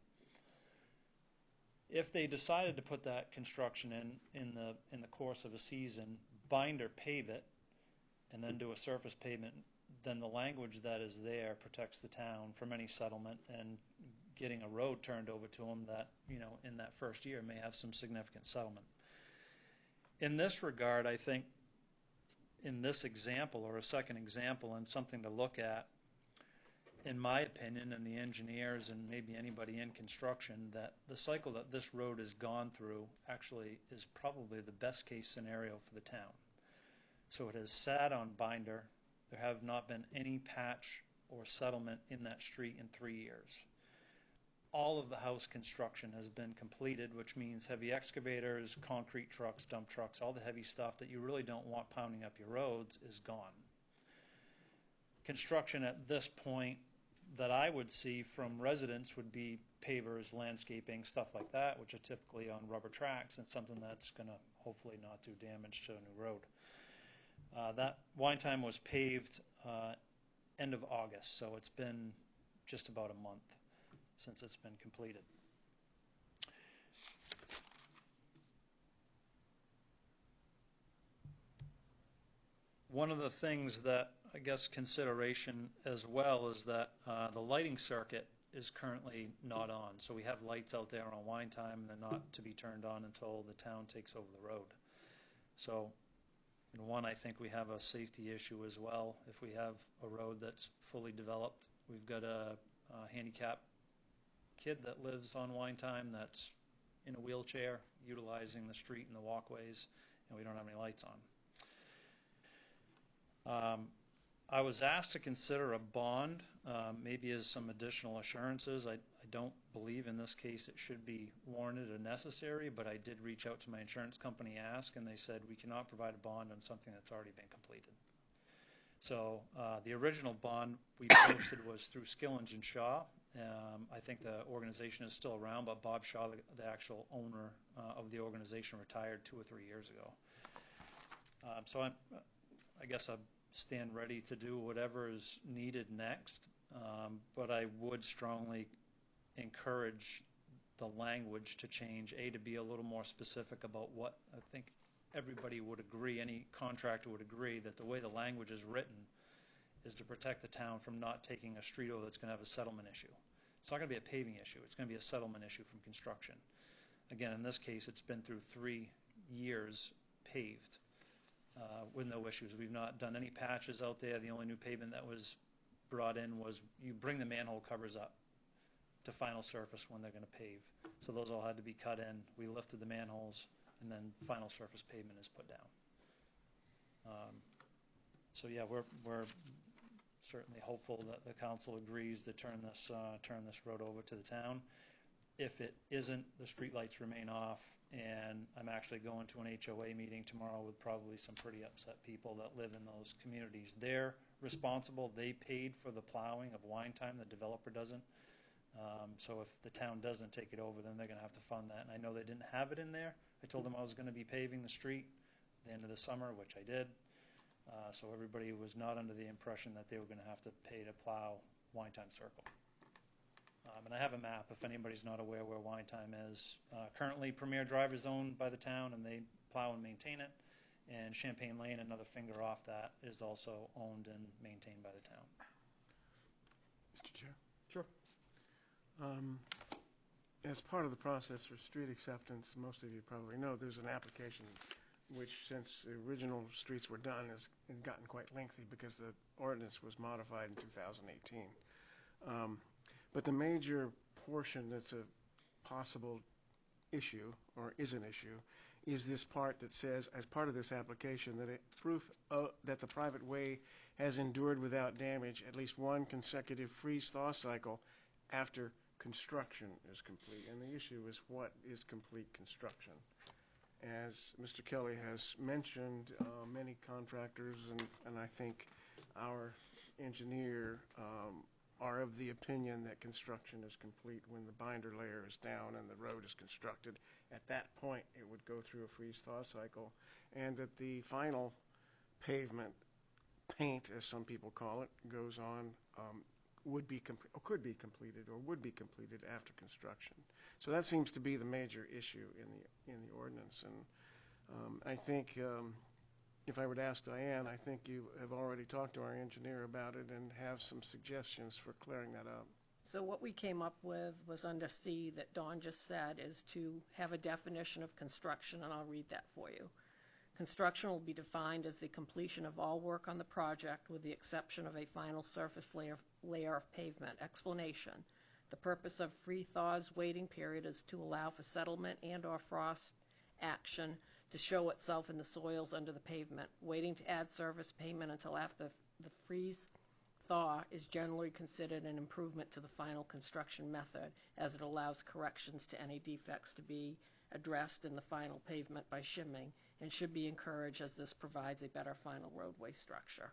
If they decided to put that construction in the course of a season, bind or pave it, and then do a surface pavement, then the language that is there protects the town from any settlement and getting a road turned over to them that, in that first year may have some significant settlement. In this regard, I think in this example, or a second example, and something to look at, in my opinion, and the engineers and maybe anybody in construction, that the cycle that this road has gone through actually is probably the best case scenario for the town. So it has sat on binder. There have not been any patch or settlement in that street in 3 years. All of the house construction has been completed, which means heavy excavators, concrete trucks, dump trucks, all the heavy stuff that you really don't want pounding up your roads is gone. Construction at this point that I would see from residents would be pavers, landscaping, stuff like that, which are typically on rubber tracks, and something that's going to hopefully not do damage to a new road. That Wine Time was paved end of August, so it's been just about a month since it's been completed. One of the things that I guess consideration as well is that the lighting circuit is currently not on. So we have lights out there on Wine Time, and they're not to be turned on until the town takes over the road. So, one, I think we have a safety issue as well. If we have a road that's fully developed, we've got a handicap kid that lives on Wine Time that's in a wheelchair utilizing the street and the walkways, and we don't have any lights on. I was asked to consider a bond, maybe as some additional assurances. I don't believe in this case it should be warranted or necessary, but I did reach out to my insurance company, and they said we cannot provide a bond on something that's already been completed. So the original bond we posted was through Skillings and Shaw. I think the organization is still around, but Bob Shaw, the actual owner of the organization, retired 2 or 3 years ago. So I guess I stand ready to do whatever is needed next, but I would strongly encourage the language to change, to be a little more specific about what I think everybody would agree, any contractor would agree, that the way the language is written is to protect the town from not taking a street over that's going to have a settlement issue. It's not going to be a paving issue. It's going to be a settlement issue from construction. Again, in this case, it's been through 3 years paved with no issues. We've not done any patches out there. The only new pavement that was brought in was you bring the manhole covers up to final surface when they're going to pave. So those all had to be cut in. We lifted the manholes, and then final surface pavement is put down. So yeah, we're certainly hopeful that the council agrees to turn this road over to the town. If it isn't, the streetlights remain off, and I'm actually going to an HOA meeting tomorrow with probably some pretty upset people that live in those communities. They're responsible. They paid for the plowing of Wine Time. The developer doesn't. So if the town doesn't take it over, then they're going to have to fund that. And I know they didn't have it in there. I told them I was going to be paving the street at the end of the summer, which I did. So everybody was not under the impression that they were going to have to pay to plow Wine Time Circle. And I have a map if anybody's not aware where Wine Time is. Currently, Premier Drive is owned by the town, and they plow and maintain it. And Champagne Lane, another finger off that, is also owned and maintained by the town. Mr. Chair? Sure. As part of the process for street acceptance, most of you probably know, there's an application which, since the original streets were done, has gotten quite lengthy because the ordinance was modified in 2018. But the major portion that's a possible issue, or is an issue, is this part that says, as part of this application, that proof that the private way has endured without damage at least one consecutive freeze-thaw cycle after construction is complete. And the issue is, what is complete construction? As Mr. Kelly has mentioned, many contractors, and I think our engineer, are of the opinion that construction is complete when the binder layer is down and the road is constructed. At that point, it would go through a freeze-thaw cycle, and that the final pavement, paint as some people call it, goes on, would be or could be completed or would be completed after construction. So that seems to be the major issue in the ordinance. And I think if I would ask Diane, I think you have already talked to our engineer about it and have some suggestions for clearing that up. So what we came up with was under C that Dawn just said, is to have a definition of construction, and I'll read that for you. Construction will be defined as the completion of all work on the project with the exception of a final surface layer of pavement. Explanation. The purpose of freeze-thaw's waiting period is to allow for settlement and or frost action to show itself in the soils under the pavement. Waiting to add surface pavement until after the freeze-thaw is generally considered an improvement to the final construction method, as it allows corrections to any defects to be addressed in the final pavement by shimming, and should be encouraged as this provides a better final roadway structure.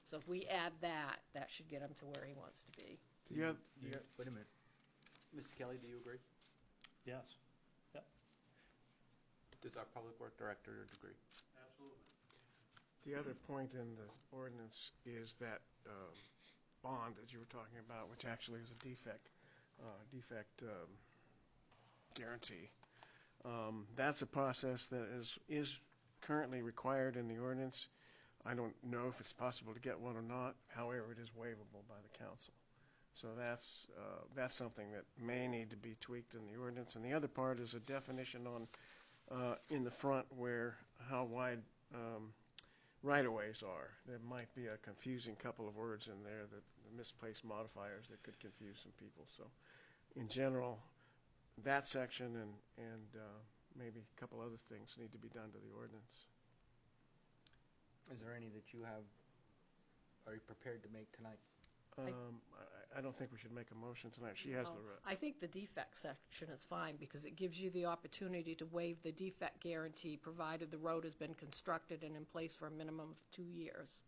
So if we add that, that should get him to where he wants to be. Wait a minute. Mr. Kelly, do you agree? Yes. Yep. Does our public work director agree? Absolutely. The other point in the ordinance is that bond that you were talking about, which actually is a defect guarantee. That's a process that is currently required in the ordinance. I don't know if it's possible to get one or not. However, it is waivable by the council. So that's something that may need to be tweaked in the ordinance. And the other part is a definition on in the front where how wide right-of-ways are. There might be a confusing couple of words in there, that the misplaced modifiers that could confuse some people. So in general, that section and maybe a couple other things need to be done to the ordinance. Is there any that you have, are you prepared to make tonight? I don't think we should make a motion tonight. She has the right. I think the defect section is fine because it gives you the opportunity to waive the defect guarantee provided the road has been constructed and in place for a minimum of 2 years.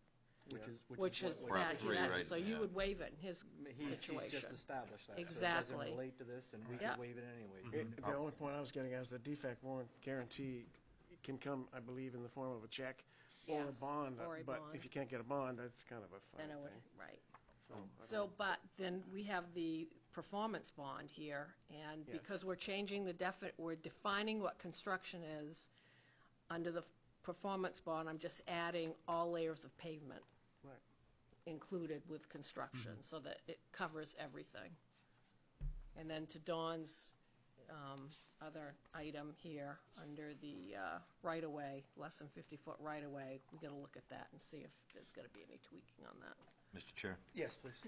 which is We're at that, three, right? so you Yeah. would waive it in his He's just situation. established that. So it Exactly. doesn't relate to this, and we Yeah. could waive it anyways. The only point I was getting at is the defect warrant guarantee can come, I believe, in the form of a check or a Yes, bond. or a But bond. if you can't get a bond, that's kind of a fine Then it would, thing. right. So, So, but then we have the performance bond here, and Yes. because we're changing we're defining what construction is under the performance bond, I'm just adding all layers of pavement Right. included with construction, so that it covers everything. And then to Dawn's other item here, under the right-of-way, less than 50-foot right-of-way, we got to look at that and see if there's going to be any tweaking on that. Mr. Chair, Yes, please.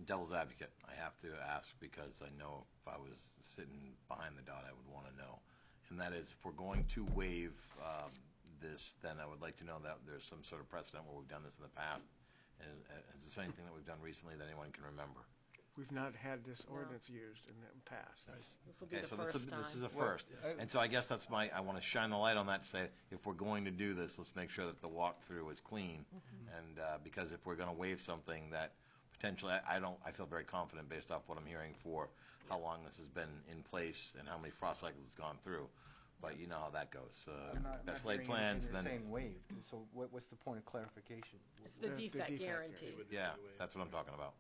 devil's advocate, I have to ask because I know if I was sitting behind the dot, I would want to know. And that is, if we're going to waive this, then I would like to know that there's some sort of precedent where we've done this in the past. And is this anything that we've done recently that anyone can remember? We've not had this ordinance used in the past. This will be Okay, the so first time. this is a first. And so I guess that's I want to shine the light on that to say, if we're going to do this, let's make sure that the walkthrough is clean. And because if we're going to waive something that potentially, I feel very confident based off what I'm hearing for how long this has been in place and how many frost cycles it's gone through. But you know how that goes. I'm not Best hearing laid plans, anything then, you're saying waived, and so what's the point of clarification? It's the The defect defect guarantee. yeah, that's what I'm talking about.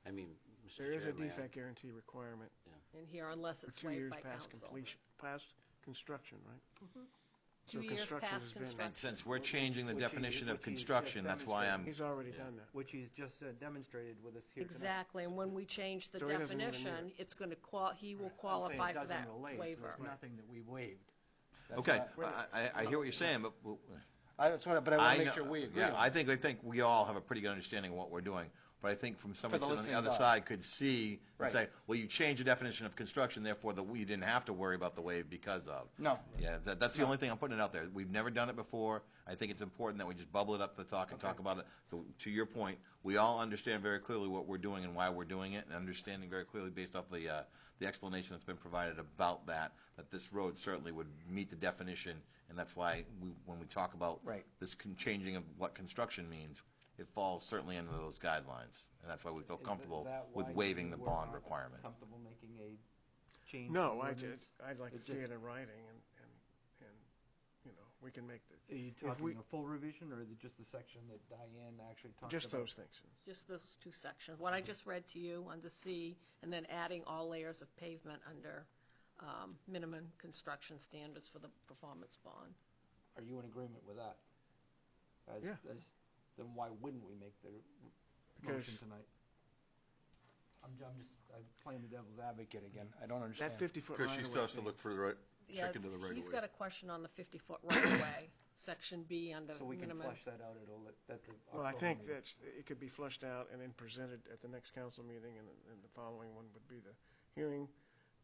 I mean, Mr. There is a Chair, may I- defect guarantee requirement In here, unless for it's 2 waived years by past council. completion, past construction, right? 2 So years construction past has been- construction. And since we're changing the Which he- definition of which he's construction, just that's why I'm, He's already Yeah. done that. Which he's just demonstrated with us here tonight. Exactly, and when we change the So he doesn't even need definition, it. it's going to he will I'm saying qualify it for that doesn't relate, so waiver. there's nothing that we waived. That's okay, what I hear what you're saying, but but I want to make know- sure we agree Yeah, on I it. think we all have a pretty good understanding of what we're doing. But I think from somebody the sitting on the listening other dog. side could see and Right. say, well, you changed the definition of construction, therefore we didn't have to worry about the waive because of. No. Yeah, that's the only thing I'm putting it out there. We've never done it before. I think it's important that we just bubble it up to the talk and talk about it. So to your point, we all understand very clearly what we're doing and why we're doing it, and understanding very clearly based off the explanation that's been provided about that this road certainly would meet the definition, and that's why when we talk about Right. this changing of what construction means, it falls certainly under those guidelines, and that's why we feel comfortable Is that with why waiving you the were bond not requirement. Comfortable making a change? to No, the I'd ordinance? like to It see just- it in writing, and, we can make Are you we- talking a full revision, or is it just the section that Diane actually talked about? just those things. Just those two sections. What I just read to you under C, and then adding all layers of pavement under minimum construction standards for the performance bond. Are you in agreement with that? Yeah. Then why wouldn't we make the Because- motion tonight? I'm playing the devil's advocate again. I don't understand. That 50-foot Because right she of still way has to thing. look for the right, Yeah, check into the right he's of got way. a question on the 50-foot right-of-way, section B under So we can minimum. flesh that out at the. Well, I October think meeting. it could be flushed out and then presented at the next council meeting, and the following one would be the hearing.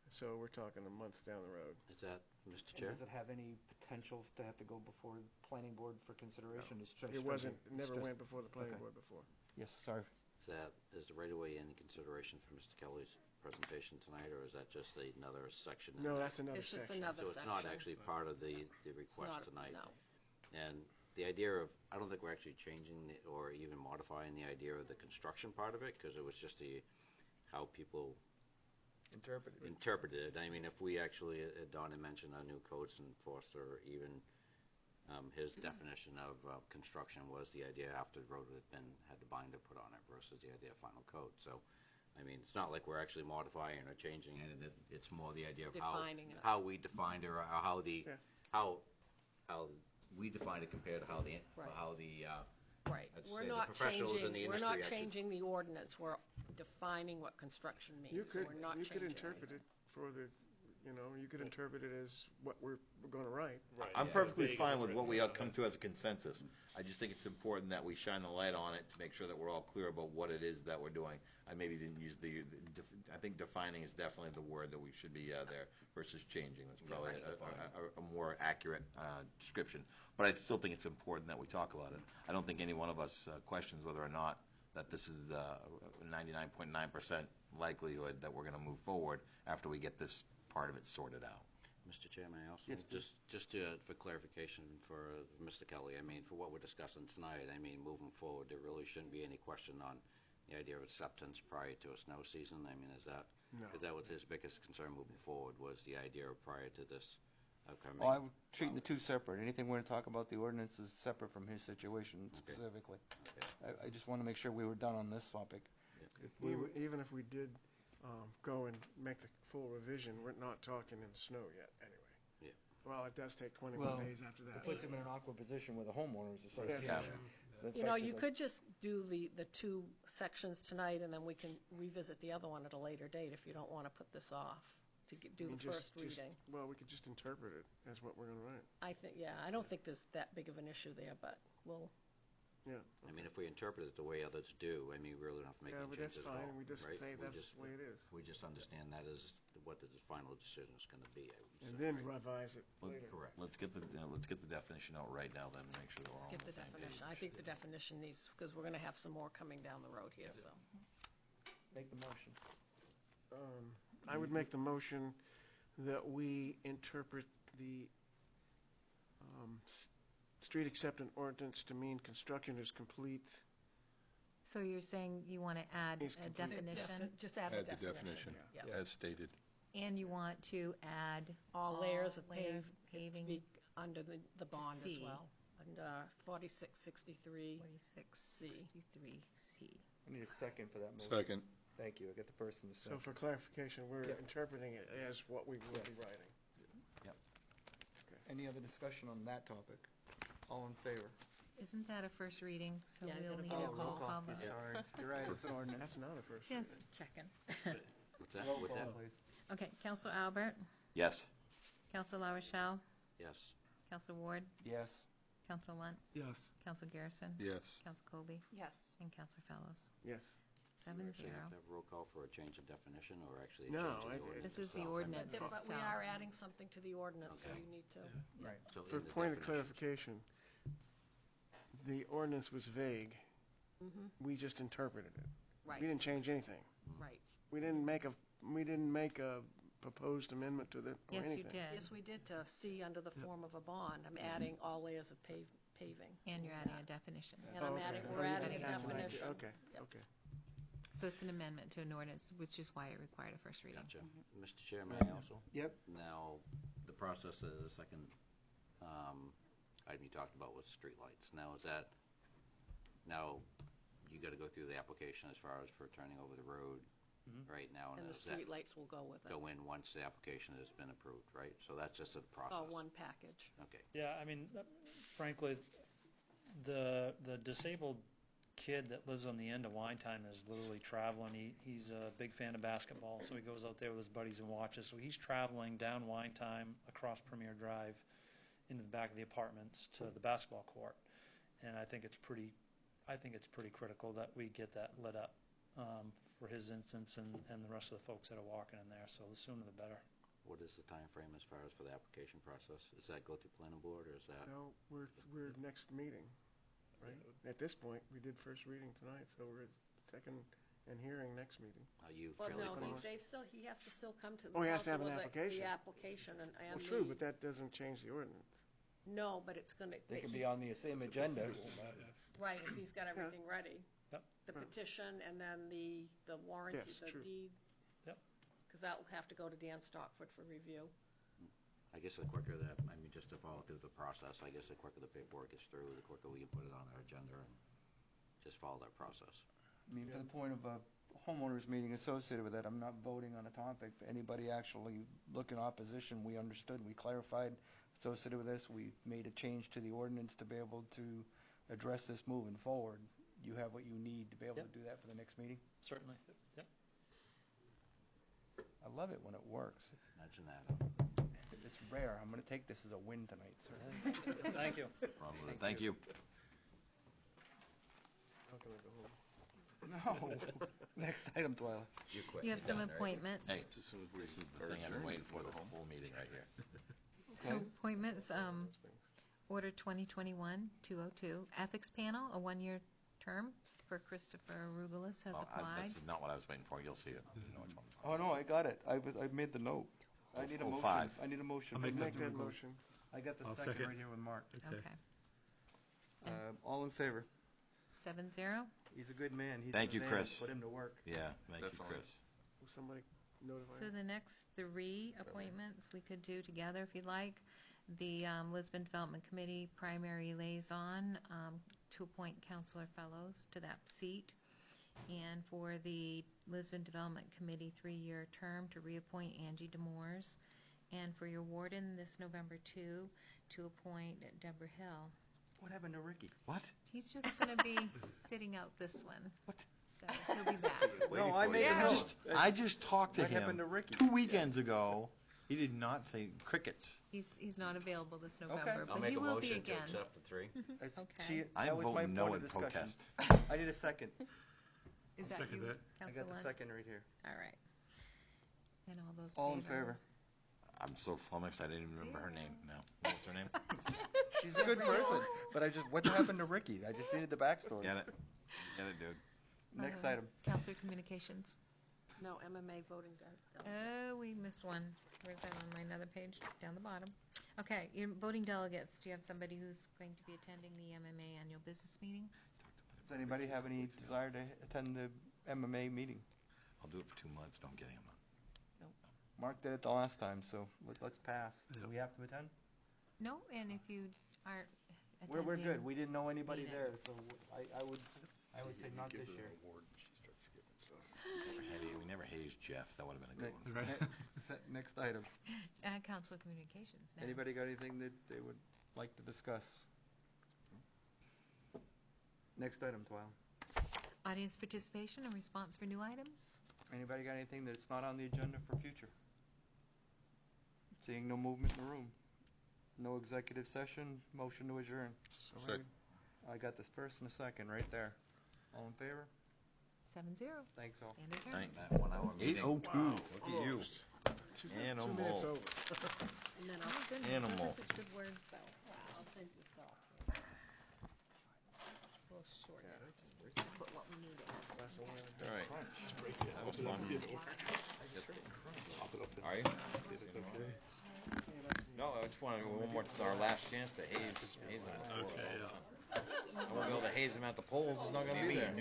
So we're talking a month down the road. Is that, Mr. And Chair? does it have any potential to have to go before the planning board for consideration? It's just- It wasn't, never just- went before the planning okay. board before. Yes, sorry. Is the right-of-way in consideration for Mr. Kelly's presentation tonight, or is that just another section? in No, that? that's another It's just section. another So section. it's not actually part of the It's request not- tonight? No. And the idea of, I don't think we're actually changing or even modifying the idea of the construction part of it, because it was just how people interpreted it. I mean, if we actually, Don had mentioned our new codes enforcer, even his definition of construction was the idea after the road had the binder put on it versus the idea of final code. So, I mean, it's not like we're actually modifying or changing it. It's more the idea of Defining it. how we defined it, or how Yeah. how we defined it compared to how the Right. Let's We're say the not professionals in the changing, we're not industry actually- changing the ordinance, we're defining what construction means. You So could, we're not you could changing interpret anything. it for the, you could interpret it as what we're going to write. I'm perfectly fine with what we come to as a consensus. I just think it's important that we shine the light on it to make sure that we're all clear about what it is that we're doing. I maybe didn't use I think defining is definitely the word that we should be there versus changing. That's probably a more accurate description. But I still think it's important that we talk about it. I don't think any one of us questions whether or not that this is the 99.9% likelihood that we're going to move forward after we get this part of it sorted out. Mr. Chairman, I also, Yes, please. for clarification for Mr. Kelly, I mean, for what we're discussing tonight, I mean, moving forward, there really shouldn't be any question on the idea of acceptance prior to a snow season. I mean, is that, No. because that was his biggest concern moving forward, was the idea of prior to this upcoming. Well, I'm treating the two separate. Anything we're going to talk about the ordinance is separate from his situation specifically. I just want to make sure we were done on this topic. If we were, Even if we did go and make the full revision, we're not talking in the snow yet, anyway. Yeah. Well, it does take 21 Well, days after that. it puts him in an awkward position with the homeowners association. Yes. The You know, fact is you that- could just do the two sections tonight, and then we can revisit the other one at a later date if you don't want to put this off to do I mean, the first reading. Well, we could just interpret it as what we're going to write. I think, yeah, I don't think there's that big of an issue there, but we'll, Yeah. I mean, if we interpret it the way others do, I mean, we really don't have to make Yeah, any but that's changes at all. fine. We just right? say We that's just- the way it is. We just understand that is what the final decision is going to be. I would And say, then right? revise it Let- later. Correct. Let's get the definition out right now then, and make sure that we're all on skip the the same page. definition. I think the definition needs, because we're going to have some more coming down the road here, so. Make the motion. I would make the motion that we interpret the street acceptance ordinance to mean construction is complete. So you're saying you want to add Is a complete. definition, Just add the definition. Yeah. Yeah. as stated. and you want to add All layers of layers of paving paving, under the bond as C. well, under 4663. 4663C. I need a second for that motion. Second. Thank you. I got the first and the So second. for clarification, we're Yep. interpreting it as what we would be Yes. writing. Any other discussion on that topic? All in favor? Isn't that a first reading? So Yeah, we'll get a need vote. a roll call Yeah, vote. Sorry, you're right, it's an ordinance. That's not a first Just reading. checking. What's that? Roll With call, that? please. Okay, Counselor Albert, Yes. Counselor La Rochelle, Yes. Counselor Ward, Yes. Counselor Lunt, Yes. Counselor Garrison, Yes. Counselor Colby, Yes. and Counselor Fellows. Yes. Do we actually 7-0. have to have a roll call for a change of definition, or actually a No, change in I the think- ordinance This is the itself? ordinance But we itself. are adding something to the ordinance, so Okay. you need to. Right. So For in the point of definition- clarification, the ordinance was vague. We just interpreted it. Right. We didn't change anything. Right. We didn't make a proposed amendment to the, or Yes, anything. you did. Yes, we did to C under the form of a bond. I'm adding all layers of paving. And you're adding a definition. And I'm Oh, okay. adding, Oh, we're you adding a did that tonight. definition. Okay, Yep. okay. So it's an amendment to an ordinance, which is why it required a first reading. Gotcha. Mr. Chairman, I also? Yep. Now, the process of the second item you talked about was streetlights. Now, is that, now, you got to go through the application as far as for turning over the road right now? And the does that streetlights will go with it. go in once the application has been approved, right? So that's just a process? All one package. Okay. Yeah, I mean, frankly, the disabled kid that lives on the end of Wine Time is literally traveling. He's a big fan of basketball, so he goes out there with his buddies and watches. So he's traveling down Wine Time across Premier Drive into the back of the apartments to the basketball court. And I think it's pretty critical that we get that lit up for his instance and the rest of the folks that are walking in there. So the sooner the better. What is the time frame as far as for the application process? Does that go through planning board, or is that? No, we're next meeting, right? At this point, we did first reading tonight, so we're at second and hearing next meeting. Are you Well, fairly no, close? he has to still come to the Oh, he has to have council an with application. the application and Well, true, the- but that doesn't change the ordinance. No, but it's gonna. They can be on the same agenda. Right, if he's got everything ready. Yep. The petition and then the warranty, Yes, the true. deed. Yep. Because that'll have to go to Dan Stockford for review. I guess the quicker that, I mean, just to follow through the process, I guess the quicker the paperwork gets through, the quicker we can put it on our agenda and just follow that process. I mean, for the point of a homeowners meeting associated with that, I'm not voting on a topic. Anybody actually look in opposition, we understood, we clarified associated with this. We made a change to the ordinance to be able to address this moving forward. You have what you need to be able to Yep. do that for the next meeting? Certainly. Yep. I love it when it works. Mention that. It's rare. I'm going to take this as a win tonight, sir. Thank you. Wrong with it. Thank you. How can I go home? No. Next item, Twyla. You quit. You have You're some done, right? appointments. Hey, this is the thing I've been waiting for the whole meeting right here. So appointments, Those things. Order 2021-202, Ethics Panel, a one-year term for Christopher Rugalis has Well, applied. This is not what I was waiting for. You'll see it. You know which one. Oh, no, I got it. I made the note. I need a 05. motion. I need a motion. I'll from make Mr. Make that Magoo. motion. I got the I'll second second. right here with Mark. Okay. Okay. All in favor? 7-0. He's a good man. He's Thank the you, man. Chris. Put him to work. Yeah, thank you, Definitely. Chris. Will somebody notify So him? the next 3 appointments we could do together if you'd like. The Lisbon Development Committee primary liaison, to appoint Counselor Fellows to that seat. And for the Lisbon Development Committee 3-year term to reappoint Angie Demores. And for your warden this November 2, to appoint Deborah Hill. What happened to Ricky? What? He's just going to be sitting out this one. What? So he'll be back. No, I made Yeah. a note. I just talked to What him happened to Ricky? 2 weekends ago. He did not say crickets. He's not available this November, I'll but make he a will be motion to again. accept the 3. That's- Okay. see, I'm that was my voting no point in of discussion. protest. I need a second. Is I'll that second you, that. I Counselor got the Lund? second right here. All right. And all those All in favor? I'm so flummoxed I didn't even remember her name now. What was her name? She's a good person, but what happened to Ricky? I just needed the backstory. Get it? Get it, dude. Next item. Counselor Communications. No, MMA voting done. Oh, we missed one. Where's that on my another page? Down the bottom. Okay, your voting delegates. Do you have somebody who's going to be attending the MMA annual business meeting? Does anybody have any desire to attend the MMA meeting? I'll do it for 2 months. Don't get him. Mark did it the last time, so let's pass. Do Yeah. we have to attend? No, and if you aren't attending. We're good. We didn't know anybody meeting. there, so I would say not this year. We never hazed Jeff. That would have been a good one. Right. Next item. Counselor Communications now. Anybody got anything that they would like to discuss? Next item, Twyla. Audience participation and response for new items? Anybody got anything that's not on the agenda for future? Seeing no movement in the room. No executive session, motion to adjourn. So Second. I got this first and a second right there. All in favor? 7-0. Thanks all. Stand adjourned. Thank- That 1 hour meeting. 8:02. Look at you. 2 Animal. minutes over. And then Oh, my goodness, those Animal. are such good words, though. Wow. I'll send you stuff. We'll shorten it. Just put what we need in it. All right. That was fun. Are you? No, I just wanted one more, our last chance to haze him. Okay, yeah. I won't be able to haze him at the polls. It's not going to be there.